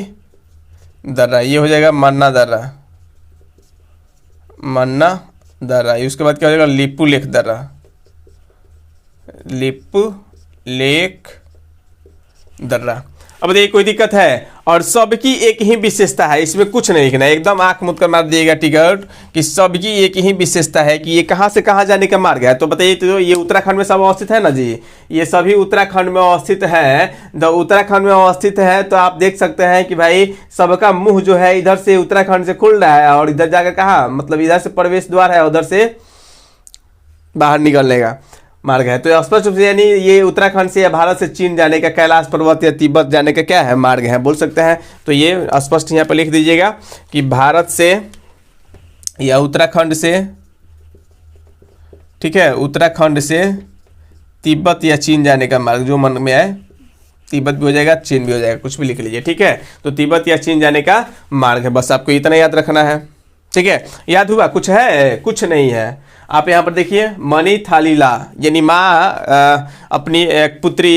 दर्रा, ये हो जाएगा मन्ना दर्रा, मन्ना दर्रा। उसके बाद क्या हो जाएगा लीपू लेक दर्रा, लीपू लेक दर्रा। अब देखिए कोई दिक्कत है, और सबकी एक ही विशेषता है, इसमें कुछ नहीं लिखना है, एकदम आंख मूंद कर मार दिएगा टिकट कि सबकी एक ही विशेषता है कि ये कहाँ से कहाँ जाने का मार्ग है। तो बताइए, तो ये उत्तराखंड में सब अवस्थित है ना जी, ये सभी उत्तराखंड में अवस्थित है। तो उत्तराखंड में अवस्थित है तो आप देख सकते हैं कि भाई सबका मुंह जो है इधर से उत्तराखंड से खुल रहा है, और इधर जाकर कहाँ, मतलब इधर से प्रवेश द्वार है, उधर से बाहर निकलने का मार्ग है। तो स्पष्ट रूप से यानी ये उत्तराखंड से या भारत से चीन जाने का, कैलाश पर्वत या तिब्बत जाने का क्या है, मार्ग है, बोल सकते हैं। तो ये स्पष्ट यहाँ पर लिख दीजिएगा कि भारत से या उत्तराखंड से, ठीक है, उत्तराखंड से तिब्बत या चीन जाने का मार्ग, जो मन में आए, तिब्बत भी हो जाएगा, चीन भी हो जाएगा, कुछ भी लिख लीजिए, ठीक है। तो तिब्बत या चीन जाने का मार्ग है, बस आपको इतना याद रखना है, ठीक है। याद हुआ, कुछ है, कुछ नहीं है। आप यहाँ पर देखिए मणि थालीला, यानी माँ अपनी एक पुत्री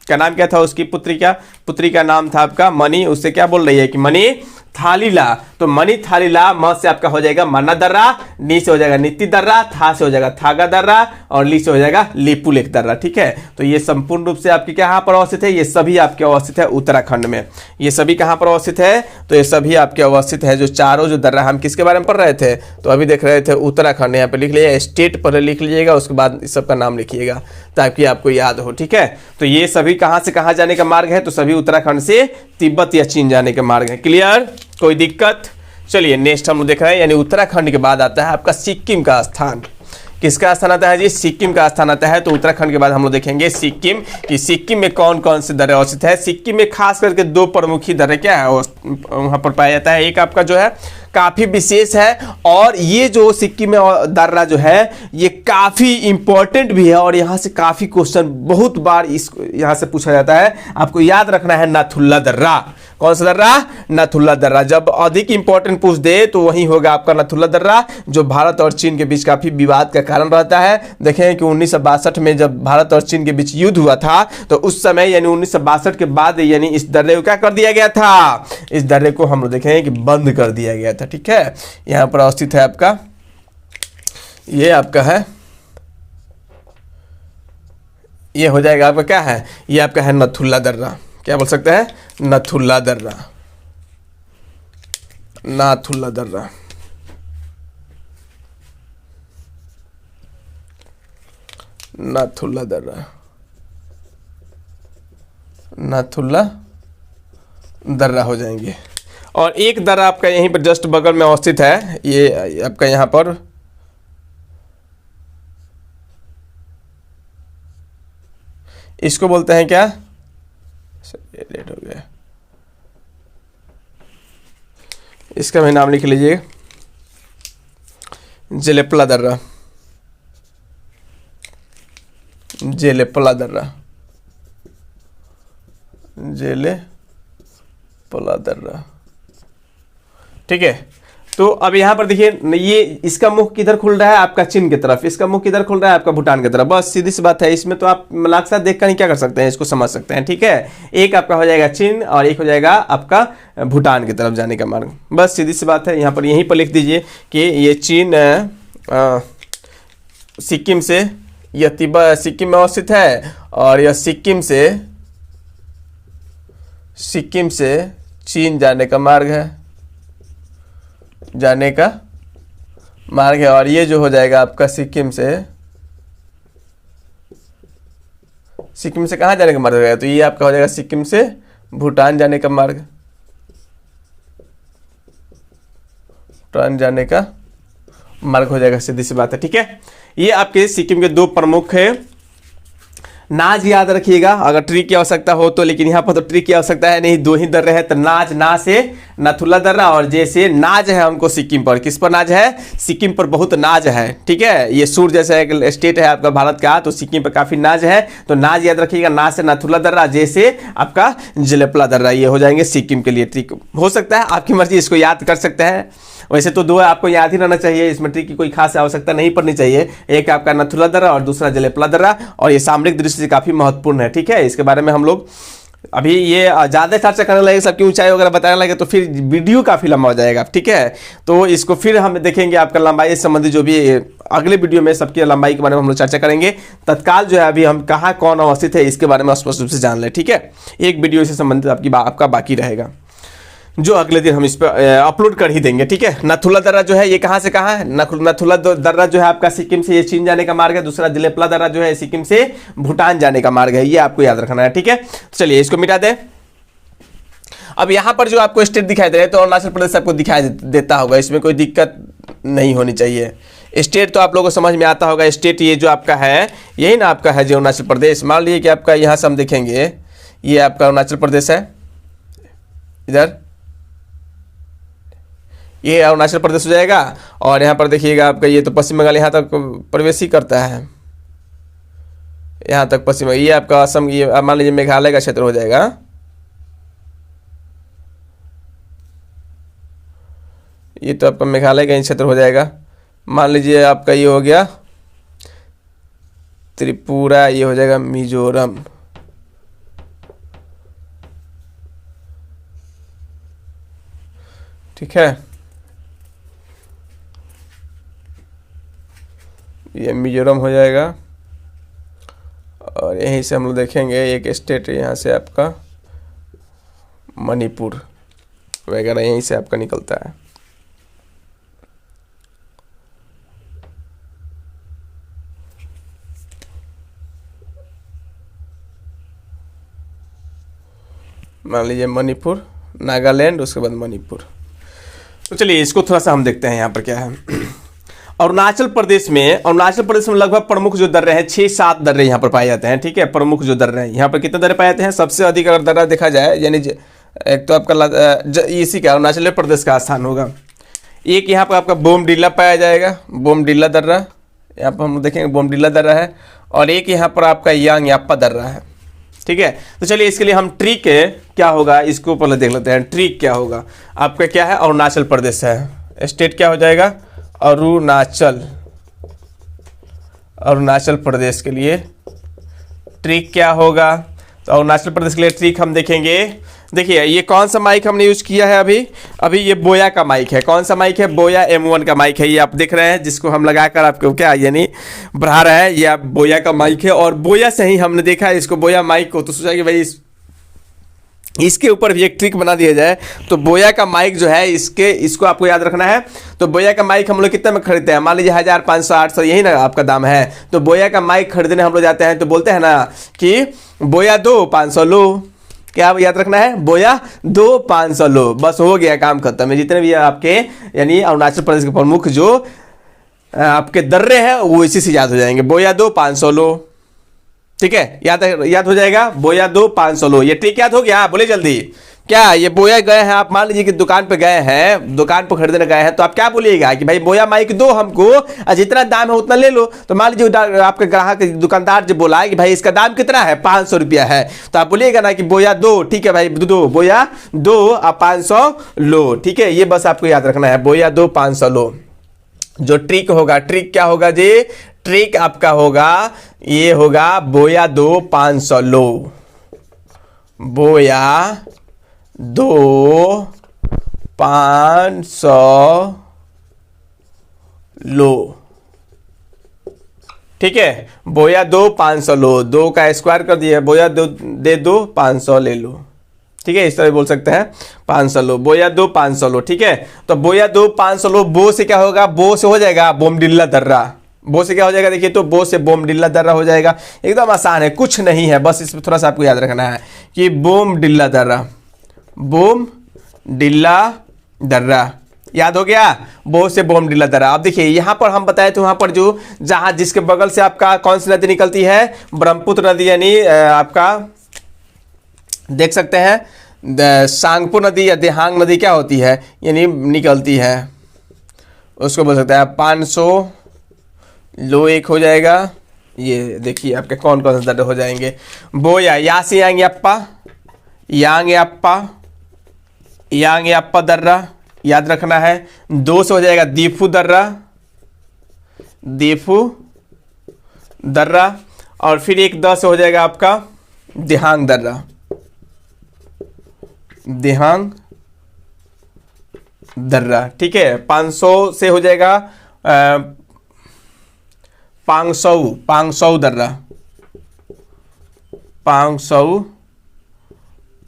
का नाम क्या था, उसकी पुत्री का नाम था आपका मणि, उससे क्या बोल रही है कि मणि थालीला। तो मणि थालीला म से आपका हो जाएगा माना दर्रा, नी से हो जाएगा नीति दर्रा, था से हो जाएगा थागा दर्रा, और ली से हो जाएगा लीपू लेक दर्रा, ठीक है। तो ये संपूर्ण रूप से आपके कहाँ पर अवस्थित है, ये सभी आपके अवस्थित है उत्तराखंड में। ये सभी कहाँ पर अवस्थित है, तो ये सभी आपके अवस्थित है, जो चारों जो दर्रा, हम किसके बारे में पढ़ रहे थे, तो अभी देख रहे थे उत्तराखंड। यहाँ पे लिख लीजिएगा, स्टेट पर लिख लीजिएगा, उसके बाद इस सबका नाम लिखिएगा ताकि आपको याद हो, ठीक है। तो ये सभी कहाँ से कहाँ जाने का मार्ग है, तो सभी उत्तराखंड से तिब्बत या चीन जाने का मार्ग है। क्लियर, कोई दिक्कत। चलिए नेक्स्ट हम लोग देख रहे हैं, यानी उत्तराखंड के बाद आता है आपका सिक्किम का स्थान। किसका स्थान आता है जी, सिक्किम का स्थान आता है। तो उत्तराखंड के बाद हम लोग देखेंगे सिक्किम, कि सिक्किम में कौन कौन से दर्रे अवस्थित है। सिक्किम में खास करके 2 प्रमुखी दर्रे क्या है वहाँ पर पाया जाता है। एक आपका जो है काफ़ी विशेष है, और ये जो सिक्किम में दर्रा जो है ये काफ़ी इंपॉर्टेंट भी है, और यहाँ से काफ़ी क्वेश्चन बहुत बार इस यहाँ से पूछा जाता है। आपको याद रखना है नाथुल्ला दर्रा। कौन सा दर्रा, नाथुल्ला दर्रा। जब अधिक इंपॉर्टेंट पूछ दे तो वही होगा आपका नाथुल्ला दर्रा, जो भारत और चीन के बीच काफ़ी विवाद का कारण रहता है। देखें कि 1962 में जब भारत और चीन के बीच युद्ध हुआ था, तो उस समय यानी 1962 के बाद यानी इस दर्रे को क्या कर दिया गया था, इस दर्रे को हम लोग देखें कि बंद कर दिया गया था, ठीक है। यहाँ पर अवस्थित है आपका, ये आपका है, ये हो जाएगा आपका क्या है, ये आपका है नाथुल्ला दर्रा। क्या बोल सकते हैं, नाथुल्ला दर्रा, नाथुल्ला दर्रा। नाथुल्ला दर्रा, नाथुल्ला दर्रा हो जाएंगे। और एक दर्रा आपका यहीं पर जस्ट बगल में अवस्थित है, ये आपका यहाँ पर इसको बोलते हैं क्या, लेट हो गया, इसका भी नाम लिख लीजिए, जेलेपला दर्रा, जेलेपला दर्रा, जेलेपला दर्रा। ठीक है, तो अब यहाँ पर देखिए, ये इसका मुख किधर खुल रहा है, आपका चीन की तरफ, इसका मुख किधर खुल रहा है, आपका भूटान की तरफ। बस सीधी सी बात है, इसमें तो आप नक्शा देखकर ही क्या कर सकते हैं, इसको समझ सकते हैं। ठीक है, एक आपका हो जाएगा चीन और एक हो जाएगा आपका भूटान की तरफ जाने का मार्ग। बस सीधी सी बात है, यहाँ पर यहीं पर लिख दीजिए कि ये चीन सिक्किम से, यह तिब्बत सिक्किम में अवस्थित है और यह सिक्किम से चीन जाने का मार्ग है, जाने का मार्ग है। और ये जो हो जाएगा आपका सिक्किम से कहाँ जाने का मार्ग हो जाएगा, तो ये आपका हो जाएगा सिक्किम से भूटान जाने का मार्ग, भूटान जाने का मार्ग हो जाएगा, सीधी सी बात है। ठीक है, ये आपके सिक्किम के दो प्रमुख है। नाज याद रखिएगा अगर ट्रिक की आवश्यकता हो तो, लेकिन यहाँ पर तो ट्रिक की आवश्यकता है नहीं, दो ही दर्रे हैं। तो नाज, ना से नाथुला दर्रा, और जैसे नाज है हमको सिक्किम पर, किस पर नाज है, सिक्किम पर बहुत नाज है। ठीक है, ये सूर जैसा एक स्टेट है आपका भारत का, तो सिक्किम पर काफी नाज है, तो नाज याद रखिएगा, ना से नाथुला दर्रा, जैसे आपका जेलेपला दर्रा, ये हो जाएंगे सिक्किम के लिए। ट्रिक हो सकता है आपकी मर्जी, इसको याद कर सकते हैं। वैसे तो दो आपको याद ही रहना चाहिए, इसमें ट्रिक की कोई खास आवश्यकता नहीं पड़नी चाहिए। एक आपका नाथुला दर्रा और दूसरा जेलेपला दर्रा, और ये सामरिक दृष्टि से काफी महत्वपूर्ण है। ठीक है, इसके बारे में हम लोग अभी ये ज़्यादा चर्चा करने लगे, सबकी ऊंचाई वगैरह बताने लगे तो फिर वीडियो काफ़ी लंबा हो जाएगा। ठीक है, तो इसको फिर हम देखेंगे, आपका लंबाई संबंधी जो भी अगले वीडियो में सबकी लंबाई के बारे में हम लोग चर्चा करेंगे। तत्काल जो है अभी हम कहाँ कौन अवस्थित है इसके बारे में स्पष्ट रूप से जान लें। ठीक है, एक वीडियो से संबंधित आपका बाकी रहेगा, जो अगले दिन हम इस पर अपलोड कर ही देंगे। ठीक है, नाथुला दर्रा जो है ये कहाँ से कहाँ है, नाथुला दर्रा जो है आपका सिक्किम से ये चीन जाने का मार्ग है, दूसरा जेलेपला दर्रा जो है सिक्किम से भूटान जाने का मार्ग है, ये आपको याद रखना है। ठीक है, चलिए इसको मिटा दें। अब यहाँ पर जो आपको स्टेट दिखाई दे रहे हैं, तो अरुणाचल प्रदेश आपको दिखाई देता होगा, इसमें कोई दिक्कत नहीं होनी चाहिए। स्टेट तो आप लोगों को समझ में आता होगा। स्टेट ये जो आपका है, यही ना आपका है जो अरुणाचल प्रदेश। मान लीजिए कि आपका यहाँ से हम देखेंगे, ये आपका अरुणाचल प्रदेश है, इधर ये अरुणाचल प्रदेश हो जाएगा, और यहाँ पर देखिएगा आपका ये तो पश्चिम बंगाल यहाँ तक प्रवेश ही करता है, यहाँ तक पश्चिम बंगाल, ये आपका असम, ये मान लीजिए मेघालय का क्षेत्र हो जाएगा। ये तो आपका मेघालय का ही क्षेत्र हो जाएगा। मान लीजिए आपका ये हो गया त्रिपुरा, ये हो जाएगा मिजोरम। ठीक है, ये मिजोरम हो जाएगा, और यहीं से हम लोग देखेंगे एक स्टेट यहाँ से आपका मणिपुर वगैरह यहीं से आपका निकलता है। मान लीजिए मणिपुर, नागालैंड, उसके बाद मणिपुर। तो चलिए इसको थोड़ा सा हम देखते हैं यहाँ पर क्या है। अरुणाचल प्रदेश में लगभग प्रमुख जो दर्रे हैं 6-7 दर्रे यहाँ पर पाए जाते हैं। ठीक है, प्रमुख जो दर्रे हैं यहाँ पर कितने दर्रे पाए जाते हैं, सबसे अधिक अगर दर्रा देखा जाए, यानी एक तो आपका इसी का अरुणाचल प्रदेश का स्थान होगा। एक यहाँ पर आपका बोमडिला पाया जाएगा, बोमडिला दर्रा, यहाँ पर हम देखेंगे बोमडिला दर्रा है, और एक यहाँ पर आपका यांगयापा दर्रा है। ठीक है, तो चलिए इसके लिए हम ट्रिक क्या होगा इसको पहले देख लेते हैं। ट्रिक क्या होगा आपका, क्या है, अरुणाचल प्रदेश है, स्टेट क्या हो जाएगा, अरुणाचल प्रदेश के लिए ट्रिक क्या होगा। तो अरुणाचल प्रदेश के लिए ट्रिक हम देखेंगे। देखिए ये कौन सा माइक हमने यूज किया है, अभी ये बोया का माइक है। कौन सा माइक है, बोया M1 का माइक है, ये आप देख रहे हैं, जिसको हम लगाकर आपको क्या यानी बढ़ा रहे हैं, ये आप बोया का माइक है। और बोया से ही हमने देखा है इसको, बोया माइक को, तो सोचा कि भाई इसके ऊपर भी एक ट्रिक बना दिया जाए। तो बोया का माइक जो है इसको आपको याद रखना है। तो बोया का माइक हम लोग कितने में खरीदते हैं, मान लीजिए 1000, 500, 800 यही ना आपका दाम है। तो बोया का माइक खरीदने हम लोग जाते हैं तो बोलते हैं ना कि बोया दो 500 लो। क्या याद रखना है, बोया 2 500 लो, बस हो गया, काम खत्म है। जितने भी आपके यानी अरुणाचल प्रदेश के प्रमुख जो आपके दर्रे हैं वो इसी से याद हो जाएंगे, बोया 2 500 लो। ठीक है, याद हो जाएगा, बोया 2 500 लो। ये ट्रिक याद हो गया, बोले जल्दी, क्या ये बोया गए हैं, आप मान लीजिए कि दुकान पे गए हैं, दुकान पे खरीदने गए हैं, तो आप क्या बोलिएगा कि भाई बोया माइक दो हमको और जितना दाम है उतना ले लो। तो मान लीजिए आपके ग्राहक दुकानदार जो बोला कि भाई इसका दाम कितना है, 500 रुपया है, तो आप बोलिएगा ना कि बोया दो, ठीक है भाई दो बोया दो, आप 500 लो, ठीक है। ये बस आपको याद रखना है, बोया दो 500 लो। जो ट्रिक होगा, ट्रिक क्या होगा जी, ट्रिक आपका होगा ये होगा बोया दो 500 लो, बोया दो 500 लो, ठीक है। बोया दो 500 लो, दो का स्क्वायर कर दिया, बोया दो दे दो 500 ले लो, ठीक है। इस तरह बोल सकते हैं 500 लो, बोया दो 500 लो, ठीक है। तो बोया दो 500 लो, बो से क्या होगा, बो से हो जाएगा बोमडिल्ला दर्रा, बो से क्या हो जाएगा, देखिए तो बो से बोमडिल्ला दर्रा हो जाएगा। एकदम आसान है, कुछ नहीं है, बस इसमें थोड़ा सा आपको याद रखना है कि बोमडिल्ला दर्रा, बोमडिल्ला दर्रा, याद हो गया, बो से बोमडिल्ला दर्रा। अब देखिए यहां पर हम बताए तो वहां पर जो जहां जिसके बगल से आपका कौन सी नदी निकलती है, ब्रह्मपुत्र नदी, यानी आपका देख सकते हैं सांगपो नदी या देहांग नदी क्या होती है, यानी निकलती है, उसको बोल सकते हैं 500 लो एक हो जाएगा। ये देखिए आपके कौन कौन से दर्रे हो जाएंगे, बोया या से यांग याप्पा, यांग याप्पा, यांग याप्पा दर्रा, याद रखना है। दो से हो जाएगा दीफू दर्रा, दीफू दर्रा, और फिर एक 10 से हो जाएगा आपका देहांग दर्रा, देहांग दर्रा, ठीक है। 500 से हो जाएगा पांगसौ, पांगसौ दर्रा, पांगसौ,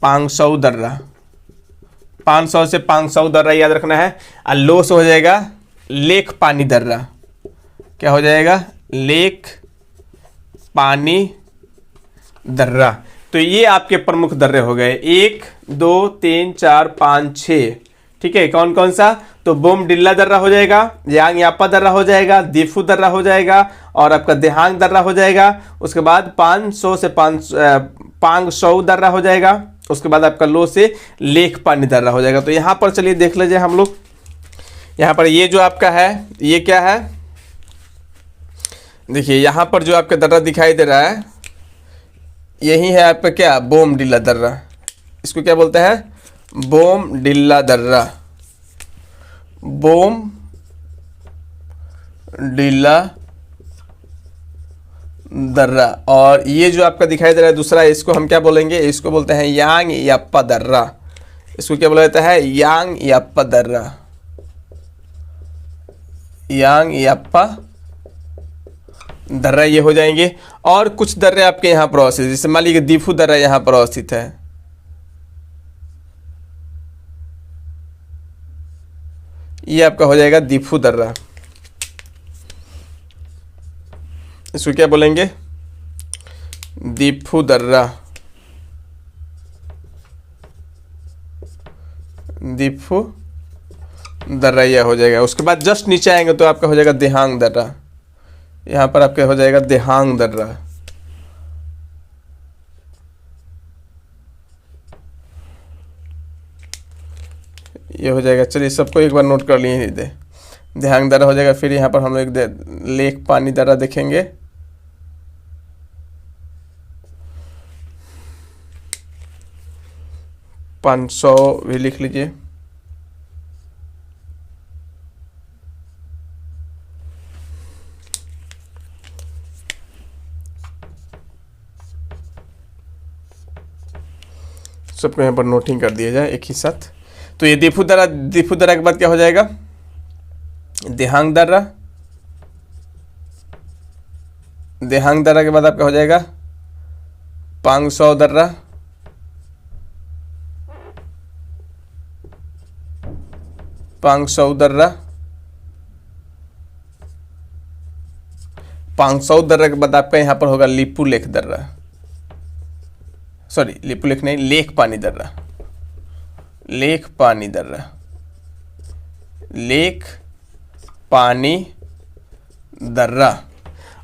पांगसौ दर्रा, 500 से पांगसौ दर्रा याद रखना है। और लो से हो जाएगा लेक पानी दर्रा, क्या हो जाएगा, लेक पानी दर्रा। तो ये आपके प्रमुख दर्रे हो गए, 1 2 3 4 5 6, ठीक है। कौन कौन सा, तो बोमडिल्ला दर्रा हो जाएगा, यांग याप्पा दर्रा हो जाएगा, दीफू दर्रा हो जाएगा, और आपका देहांग दर्रा हो जाएगा। उसके बाद 500 से पांगसौ दर्रा हो जाएगा। उसके बाद आपका लो से लेक पानी दर्रा हो जाएगा। तो यहाँ पर चलिए देख लीजिए हम लोग, यहाँ पर ये जो आपका है ये क्या है, देखिए यहाँ पर जो आपका दर्रा दिखाई दे रहा है यही है आपका क्या, बोमडिल्ला दर्रा। इसको क्या बोलते हैं, बोमडिल्ला दर्रा, बोमडिल्ला दर्रा। और ये जो आपका दिखाई दे रहा है दूसरा, इसको हम क्या बोलेंगे, इसको बोलते हैं यांग याप्पा दर्रा। इसको क्या बोला जाता है, यांग याप्पा दर्रा, यांग याप्पा दर्रा, ये हो जाएंगे। और कुछ दर्रे आपके यहाँ पर अवस्थित, जैसे मान लीजिए दीफू दर्रा यहाँ पर अवस्थित है, ये आपका हो जाएगा दीफू दर्रा। इसको क्या बोलेंगे, दीफू दर्रा, दीफू दर्रा यह हो जाएगा। उसके बाद जस्ट नीचे आएंगे तो आपका हो जाएगा देहांग दर्रा, यहाँ पर आपका हो जाएगा देहांग दर्रा। ये हो जाएगा, चलिए सबको एक बार नोट कर लिए दे, देहांग दर्रा हो जाएगा। फिर यहाँ पर हम लोग लेक पानी दर्रा देखेंगे, 500 भी लिख लीजिए। सबको यहाँ पर नोटिंग कर दिया जाए एक ही साथ। तो ये दीफू दर्रा, दीफू दर्रा के बाद क्या हो जाएगा, देहांग दर्रा, देहांग दर्रा के बाद आपका हो जाएगा पांगसौ दर्रा, पांगसौ दर्रा, पांगसौ दर्रा के बाद आपका यहाँ पर होगा लिपू लेक दर्रा, सॉरी लिपू लेक नहीं, लेक पानी दर्रा, लेक पानी दर्रा, लेक पानी दर्रा।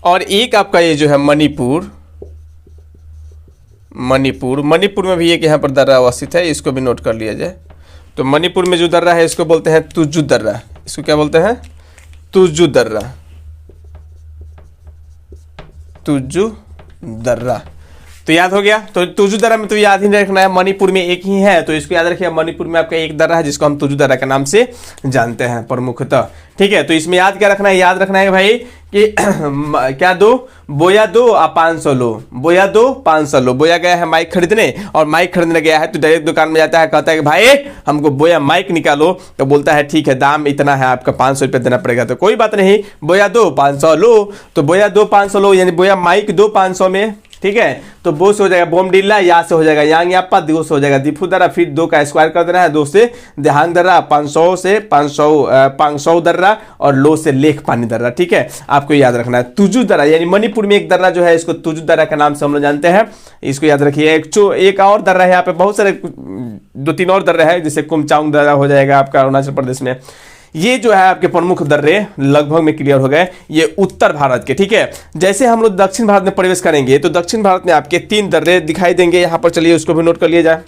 और एक आपका ये जो है मणिपुर, मणिपुर, मणिपुर में भी एक यहाँ पर दर्रा अवस्थित है, इसको भी नोट कर लिया जाए। तो मणिपुर में जो दर्रा है इसको बोलते हैं तुजु दर्रा। इसको क्या बोलते हैं? तुजु दर्रा, तुजु दर्रा। तो याद हो गया। तो तुजु दर्रा में तो याद ही नहीं रखना है, मणिपुर में एक ही है, तो इसको याद रखिए। मणिपुर में आपका एक दर्रा है जिसको हम तुजु दर्रा के नाम से जानते हैं प्रमुखतः। ठीक है, तो इसमें याद क्या रखना है? याद रखना है भाई कि क्या दो, बोया दो और 500 लो, बोया दो 500 लो। बोया गया है माइक खरीदने, और माइक खरीदने गया है तो डायरेक्ट दुकान में जाता है, कहता है कि भाई हमको बोया माइक निकालो, तो बोलता है ठीक है दाम इतना है आपका 500 रुपये देना पड़ेगा। तो कोई बात नहीं, बोया दो 500 लो, तो बोया दो 500 लो, यानी बोया माइक दो 500 में। ठीक है, तो बो से हो जाएगा बोमडिल्ला, या से हो जाएगा यांग याप्पा, दो से हो जाएगा दिफू दर्रा, फिर दो का स्क्वायर कर देना है, दो से देहांग दर्रा, 500 से 500 दर्रा, और लो से लेख पानी दर्रा। ठीक है, आपको याद रखना है। तुजु दर्रा यानी मणिपुर में एक दर्रा जो है इसको तुजु दर्रा के नाम से हम लोग जानते हैं, इसको याद रखिए। एक और दर्रा है, यहाँ पे बहुत सारे 2-3 और दर्रे हैं, जैसे कुमचांग दर्रा हो जाएगा आपका अरुणाचल प्रदेश में। ये जो है आपके प्रमुख दर्रे लगभग में क्लियर हो गए, ये उत्तर भारत के। ठीक है, जैसे हम लोग दक्षिण भारत में प्रवेश करेंगे तो दक्षिण भारत में आपके 3 दर्रे दिखाई देंगे। यहाँ पर चलिए उसको भी नोट कर लिया जाए।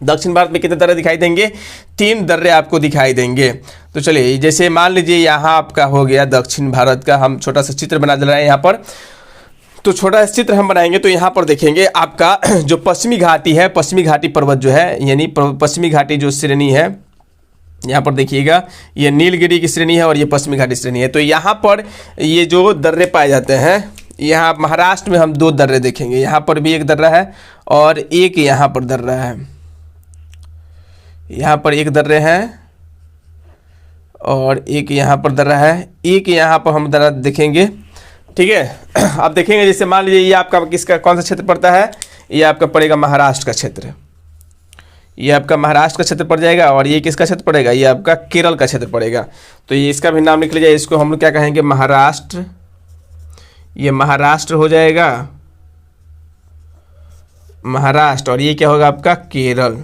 दक्षिण भारत में कितने दर्रे दिखाई देंगे? 3 दर्रे आपको दिखाई देंगे। तो चलिए, जैसे मान लीजिए यहाँ आपका हो गया दक्षिण भारत का, हम छोटा सा चित्र बना दे रहे हैं यहाँ पर। तो छोटा सा चित्र हम बनाएंगे तो यहाँ पर देखेंगे आपका जो पश्चिमी घाटी है, पश्चिमी घाटी पर्वत जो है, यानी पश्चिमी घाटी जो श्रेणी है, यहाँ पर देखिएगा ये नीलगिरी की श्रेणी है और ये पश्चिमी घाटी श्रेणी है। तो यहाँ पर ये जो दर्रे पाए जाते हैं, यहाँ महाराष्ट्र में हम 2 दर्रे देखेंगे। यहाँ पर भी एक दर्रा है और एक यहाँ पर दर्रा है, यहाँ पर एक दर्रे हैं और एक यहाँ पर दर्रा है, एक यहाँ पर हम दर्रा देखेंगे। ठीक है, आप देखेंगे जैसे मान लीजिए ये आपका किसका कौन सा क्षेत्र पड़ता है? ये आपका पड़ेगा महाराष्ट्र का क्षेत्र, ये आपका महाराष्ट्र का क्षेत्र पड़ जाएगा, और ये किसका क्षेत्र पड़ेगा? ये आपका केरल का क्षेत्र पड़ेगा। तो ये इसका भी नाम लिख लीजिए, इसको हम लोग क्या कहेंगे? महाराष्ट्र। ये महाराष्ट्र हो जाएगा, महाराष्ट्र, और ये क्या होगा आपका? केरल।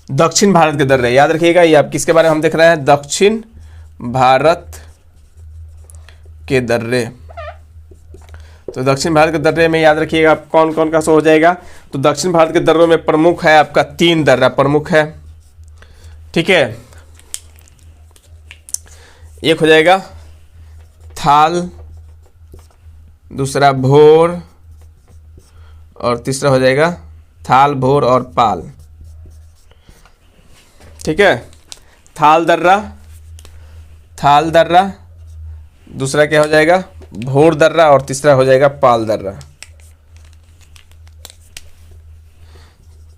दक्षिण भारत के दर्रे याद रखिएगा, ये आप किसके बारे में हम देख रहे हैं? दक्षिण भारत के दर्रे। तो दक्षिण भारत के दर्रे में याद रखिएगा आप कौन कौन का शो हो जाएगा। तो दक्षिण भारत के दर्रों में प्रमुख है आपका 3 दर्रा प्रमुख है। ठीक है, एक हो जाएगा थाल, दूसरा भोर, और तीसरा हो जाएगा थाल, भोर और पाल। ठीक है, थाल दर्रा, थाल दर्रा, दूसरा क्या हो जाएगा? भोर दर्रा, और तीसरा हो जाएगा पाल दर्रा।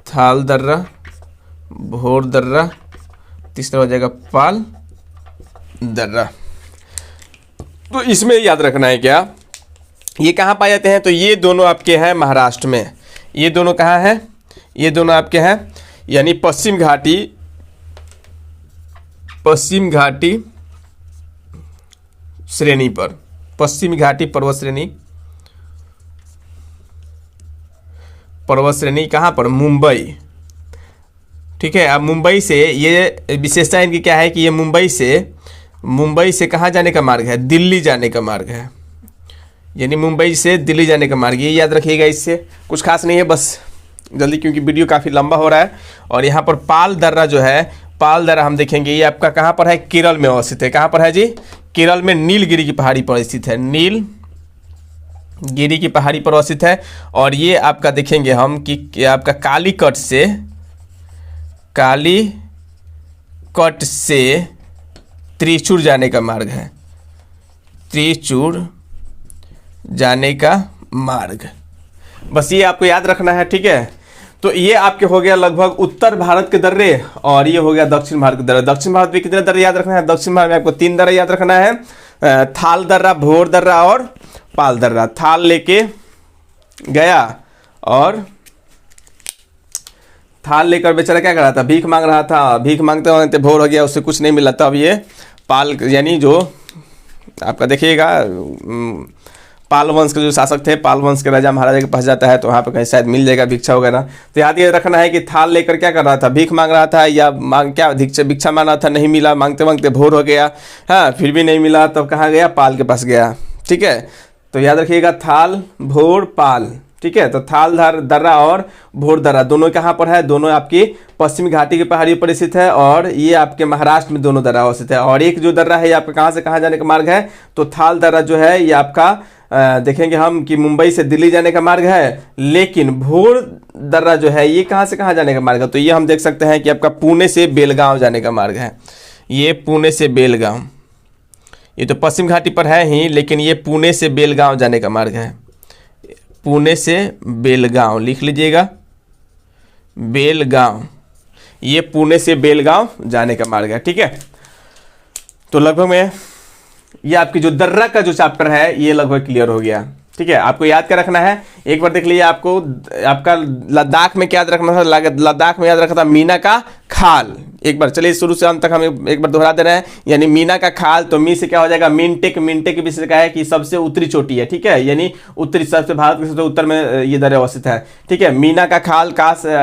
थाल दर्रा, भोर दर्रा, तीसरा हो जाएगा पाल दर्रा। तो इसमें याद रखना है क्या, ये कहाँ पाए जाते हैं? तो ये दोनों आपके हैं महाराष्ट्र में। ये दोनों कहाँ हैं? ये दोनों आपके हैं यानी पश्चिम घाटी, पश्चिम घाटी श्रेणी पर, पश्चिमी घाटी पर्वत श्रेणी, पर्वत श्रेणी कहाँ पर? मुंबई। ठीक है, अब मुंबई से ये विशेषता इनकी क्या है कि ये मुंबई से कहाँ जाने का मार्ग है? दिल्ली जाने का मार्ग है, यानी मुंबई से दिल्ली जाने का मार्ग। ये याद रखिएगा, इससे कुछ खास नहीं है, बस जल्दी क्योंकि वीडियो काफ़ी लंबा हो रहा है। और यहाँ पर पाल दर्रा जो है, पाल दर्रा हम देखेंगे ये आपका कहाँ पर है? केरल में अवस्थित है। कहाँ पर है जी? केरल में नीलगिरी की पहाड़ी पर स्थित है, नीलगिरी की पहाड़ी पर अवस्थित है। और ये आपका देखेंगे हम कि आपका कालीकट से त्रिचूर जाने का मार्ग है, त्रिचूर जाने का मार्ग। बस ये आपको याद रखना है। ठीक है, तो ये आपके हो गया लगभग उत्तर भारत के दर्रे, और ये हो गया दक्षिण भारत के दर्रे। दक्षिण भारत में कितने दर्रे याद रखना है? दक्षिण भारत में आपको 3 दर्रे याद रखना है, थाल दर्रा, भोर दर्रा और पाल दर्रा। थाल लेके गया और थाल लेकर बेचारा क्या कर रहा था? भीख मांग रहा था। भीख मांगते मांगते भोर हो गया, उससे कुछ नहीं मिला। तब ये पाल यानी जो आपका देखिएगा पाल वंश के जो शासक थे, पाल वंश के राजा महाराजा के पास जाता है तो वहाँ पे कहीं शायद मिल जाएगा भिक्षा वगैरह। तो याद ये रखना है कि थाल लेकर क्या कर रहा था? भीख मांग रहा था, या भिक्षा मांग रहा था, नहीं मिला, मांगते मांगते भोर हो गया। हाँ, फिर भी नहीं मिला, तब कहाँ गया? पाल के पास गया। ठीक है, तो याद रखिएगा थाल, भोर, पाल, ठीक है। तो थाल दर्रा और भोर दर्रा दोनों कहाँ पर है, दोनों आपकी पश्चिमी घाटी की पहाड़ियों पर स्थित है और ये आपके महाराष्ट्र में दोनों दर्रा स्थित है। और एक जो दर्रा है ये आपका कहाँ से कहाँ जाने का मार्ग है, तो थाल दर्रा जो है ये आपका देखेंगे हम कि मुंबई से दिल्ली जाने का मार्ग है, लेकिन भोर दर्रा जो है ये कहाँ से कहाँ जाने का मार्ग है, तो ये हम देख सकते हैं कि आपका पुणे से बेलगांव जाने का मार्ग है। ये पुणे से बेलगांव, ये तो पश्चिम घाटी पर है ही, लेकिन ये पुणे से बेलगांव जाने का मार्ग है। पुणे से बेलगांव लिख लीजिएगा, बेलगांव, ये पुणे से बेलगांव जाने का मार्ग है, ठीक है। तो लगभग में ये आपकी जो दर्रा का जो चैप्टर है ये लगभग क्लियर हो गया, ठीक है। आपको याद क्या रखना है, एक बार देख लीजिए, आपको आपका लद्दाख में क्या याद रखना था, लद्दाख में याद रखा था मीना का खाल। एक बार चलिए शुरू से अंत तक हम एक बार दोहरा दे रहे हैं, यानी मीना का खाल, तो मी से क्या हो जाएगा मिनटेक, मिनटेक के विषय का है कि सबसे उत्तरी चोटी है, ठीक है, यानी उत्तरी सबसे भारत के सबसे उत्तर में ये दर्रा अवस्थित है, ठीक है। मीना का खाल, का से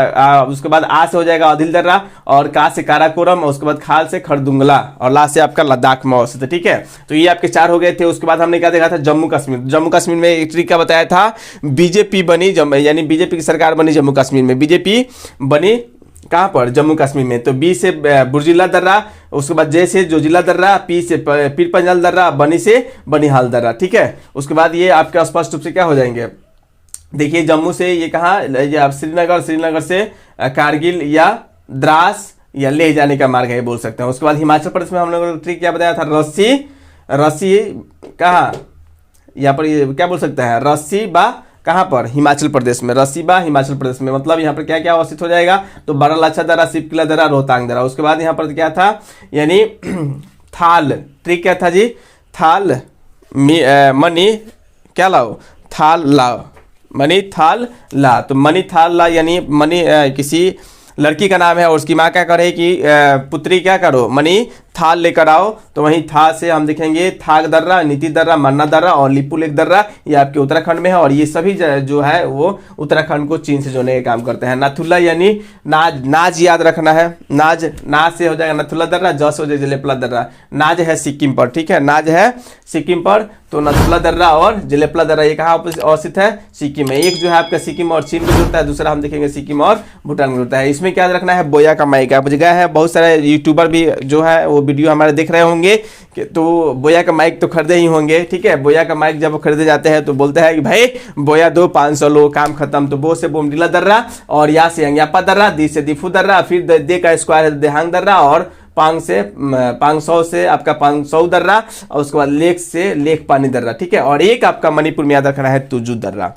उसके बाद आ से हो जाएगा अदिल दर्रा, और का से काराकोरम, और उसके बाद खाल से खरदुंगला, और ला से आपका लद्दाख में अवस्थित है, ठीक है। तो ये आपके 4 हो गए थे। उसके बाद हमने क्या देखा था, जम्मू कश्मीर। जम्मू कश्मीर में एक तरीका बताया था, बीजेपी बनी, यानी बीजेपी की सरकार बनी जम्मू कश्मीर में, बीजेपी बनी कहाँ पर, जम्मू कश्मीर में। तो बी से बुर्जिला दर्रा, उसके बाद जे से जोजिला दर्रा, पी से पीर पंजाल दर्रा, बनी से बनिहाल दर्रा, ठीक है। उसके बाद ये आपके स्पष्ट रूप से क्या हो जाएंगे, देखिए जम्मू से ये कहाँ, श्रीनगर, श्रीनगर से कारगिल या द्रास या लेह जाने का मार्ग है, बोल सकते हैं। उसके बाद हिमाचल प्रदेश में हम लोगों ने ट्रिक क्या बताया था, रस्सी, रस्सी कहाँ, यहाँ पर ये क्या बोल सकते हैं, रस्सी बा कहाँ पर, हिमाचल प्रदेश में, रसीबा हिमाचल प्रदेश में, मतलब यहाँ पर क्या क्या अवस्थित हो जाएगा, तो बारालाचा दर्रा, सिपकिला दर्रा, रोहतांग दर्रा। उसके बाद यहाँ पर क्या था, यानी थाल, ट्रिक क्या था जी, थाल मनी क्या लाओ, थाल लाओ, मनी थाल ला, तो मनी थाल ला यानी मनी किसी लड़की का नाम है और उसकी माँ क्या करे कि पुत्री क्या करो, मनी थाल लेकर आओ। तो वहीं था से हम देखेंगे थाग दर्रा, नीति दर्रा, मन्ना दर्रा और लिपुलेख दर्रा, ये आपके उत्तराखंड में है, और ये सभी जो है वो उत्तराखंड को चीन से जोड़ने का काम करते हैं। नाथुला यानी नाज, नाज याद रखना है, नाज, नाज से हो जाएगा नाथुला दर्रा, ज से हो जाएगा जलेपला दर्रा। नाज है सिक्किम पर, ठीक है, नाज है सिक्किम पर, तो नाथुला दर्रा और जलेपला दर्रा ये कहाँ अवस्थित है, सिक्किम में। एक जो है आपका सिक्किम और चीन में जुड़ता है, दूसरा हम देखेंगे सिक्किम और भूटान में जुड़ता है। इसमें क्या याद रखना है, बोया का माइक, आप जगह है, बहुत सारे यूट्यूबर भी जो है वो वीडियो हमारे देख रहे होंगे कि तो बोया का माइक तो खरीदे ही होंगे, ठीक है। बोया का माइक जब वो खरीदे जाते हैं तो बोलते हैं कि भाई बोया दो 500 लो, काम खत्म। तो बो से बोमडीला दर्रा, और या से अंग्यापा दर्रा, दी से दीफू दर्रा, फिर दे का स्क्वायर है देहांग दर्रा, और पांग से 500 से आपका 500 दर्रा, और उसके बाद लेक से लेक पानी दर्रा, ठीक है। और एक आपका मणिपुर में याद रखना है तुजू दर्रा।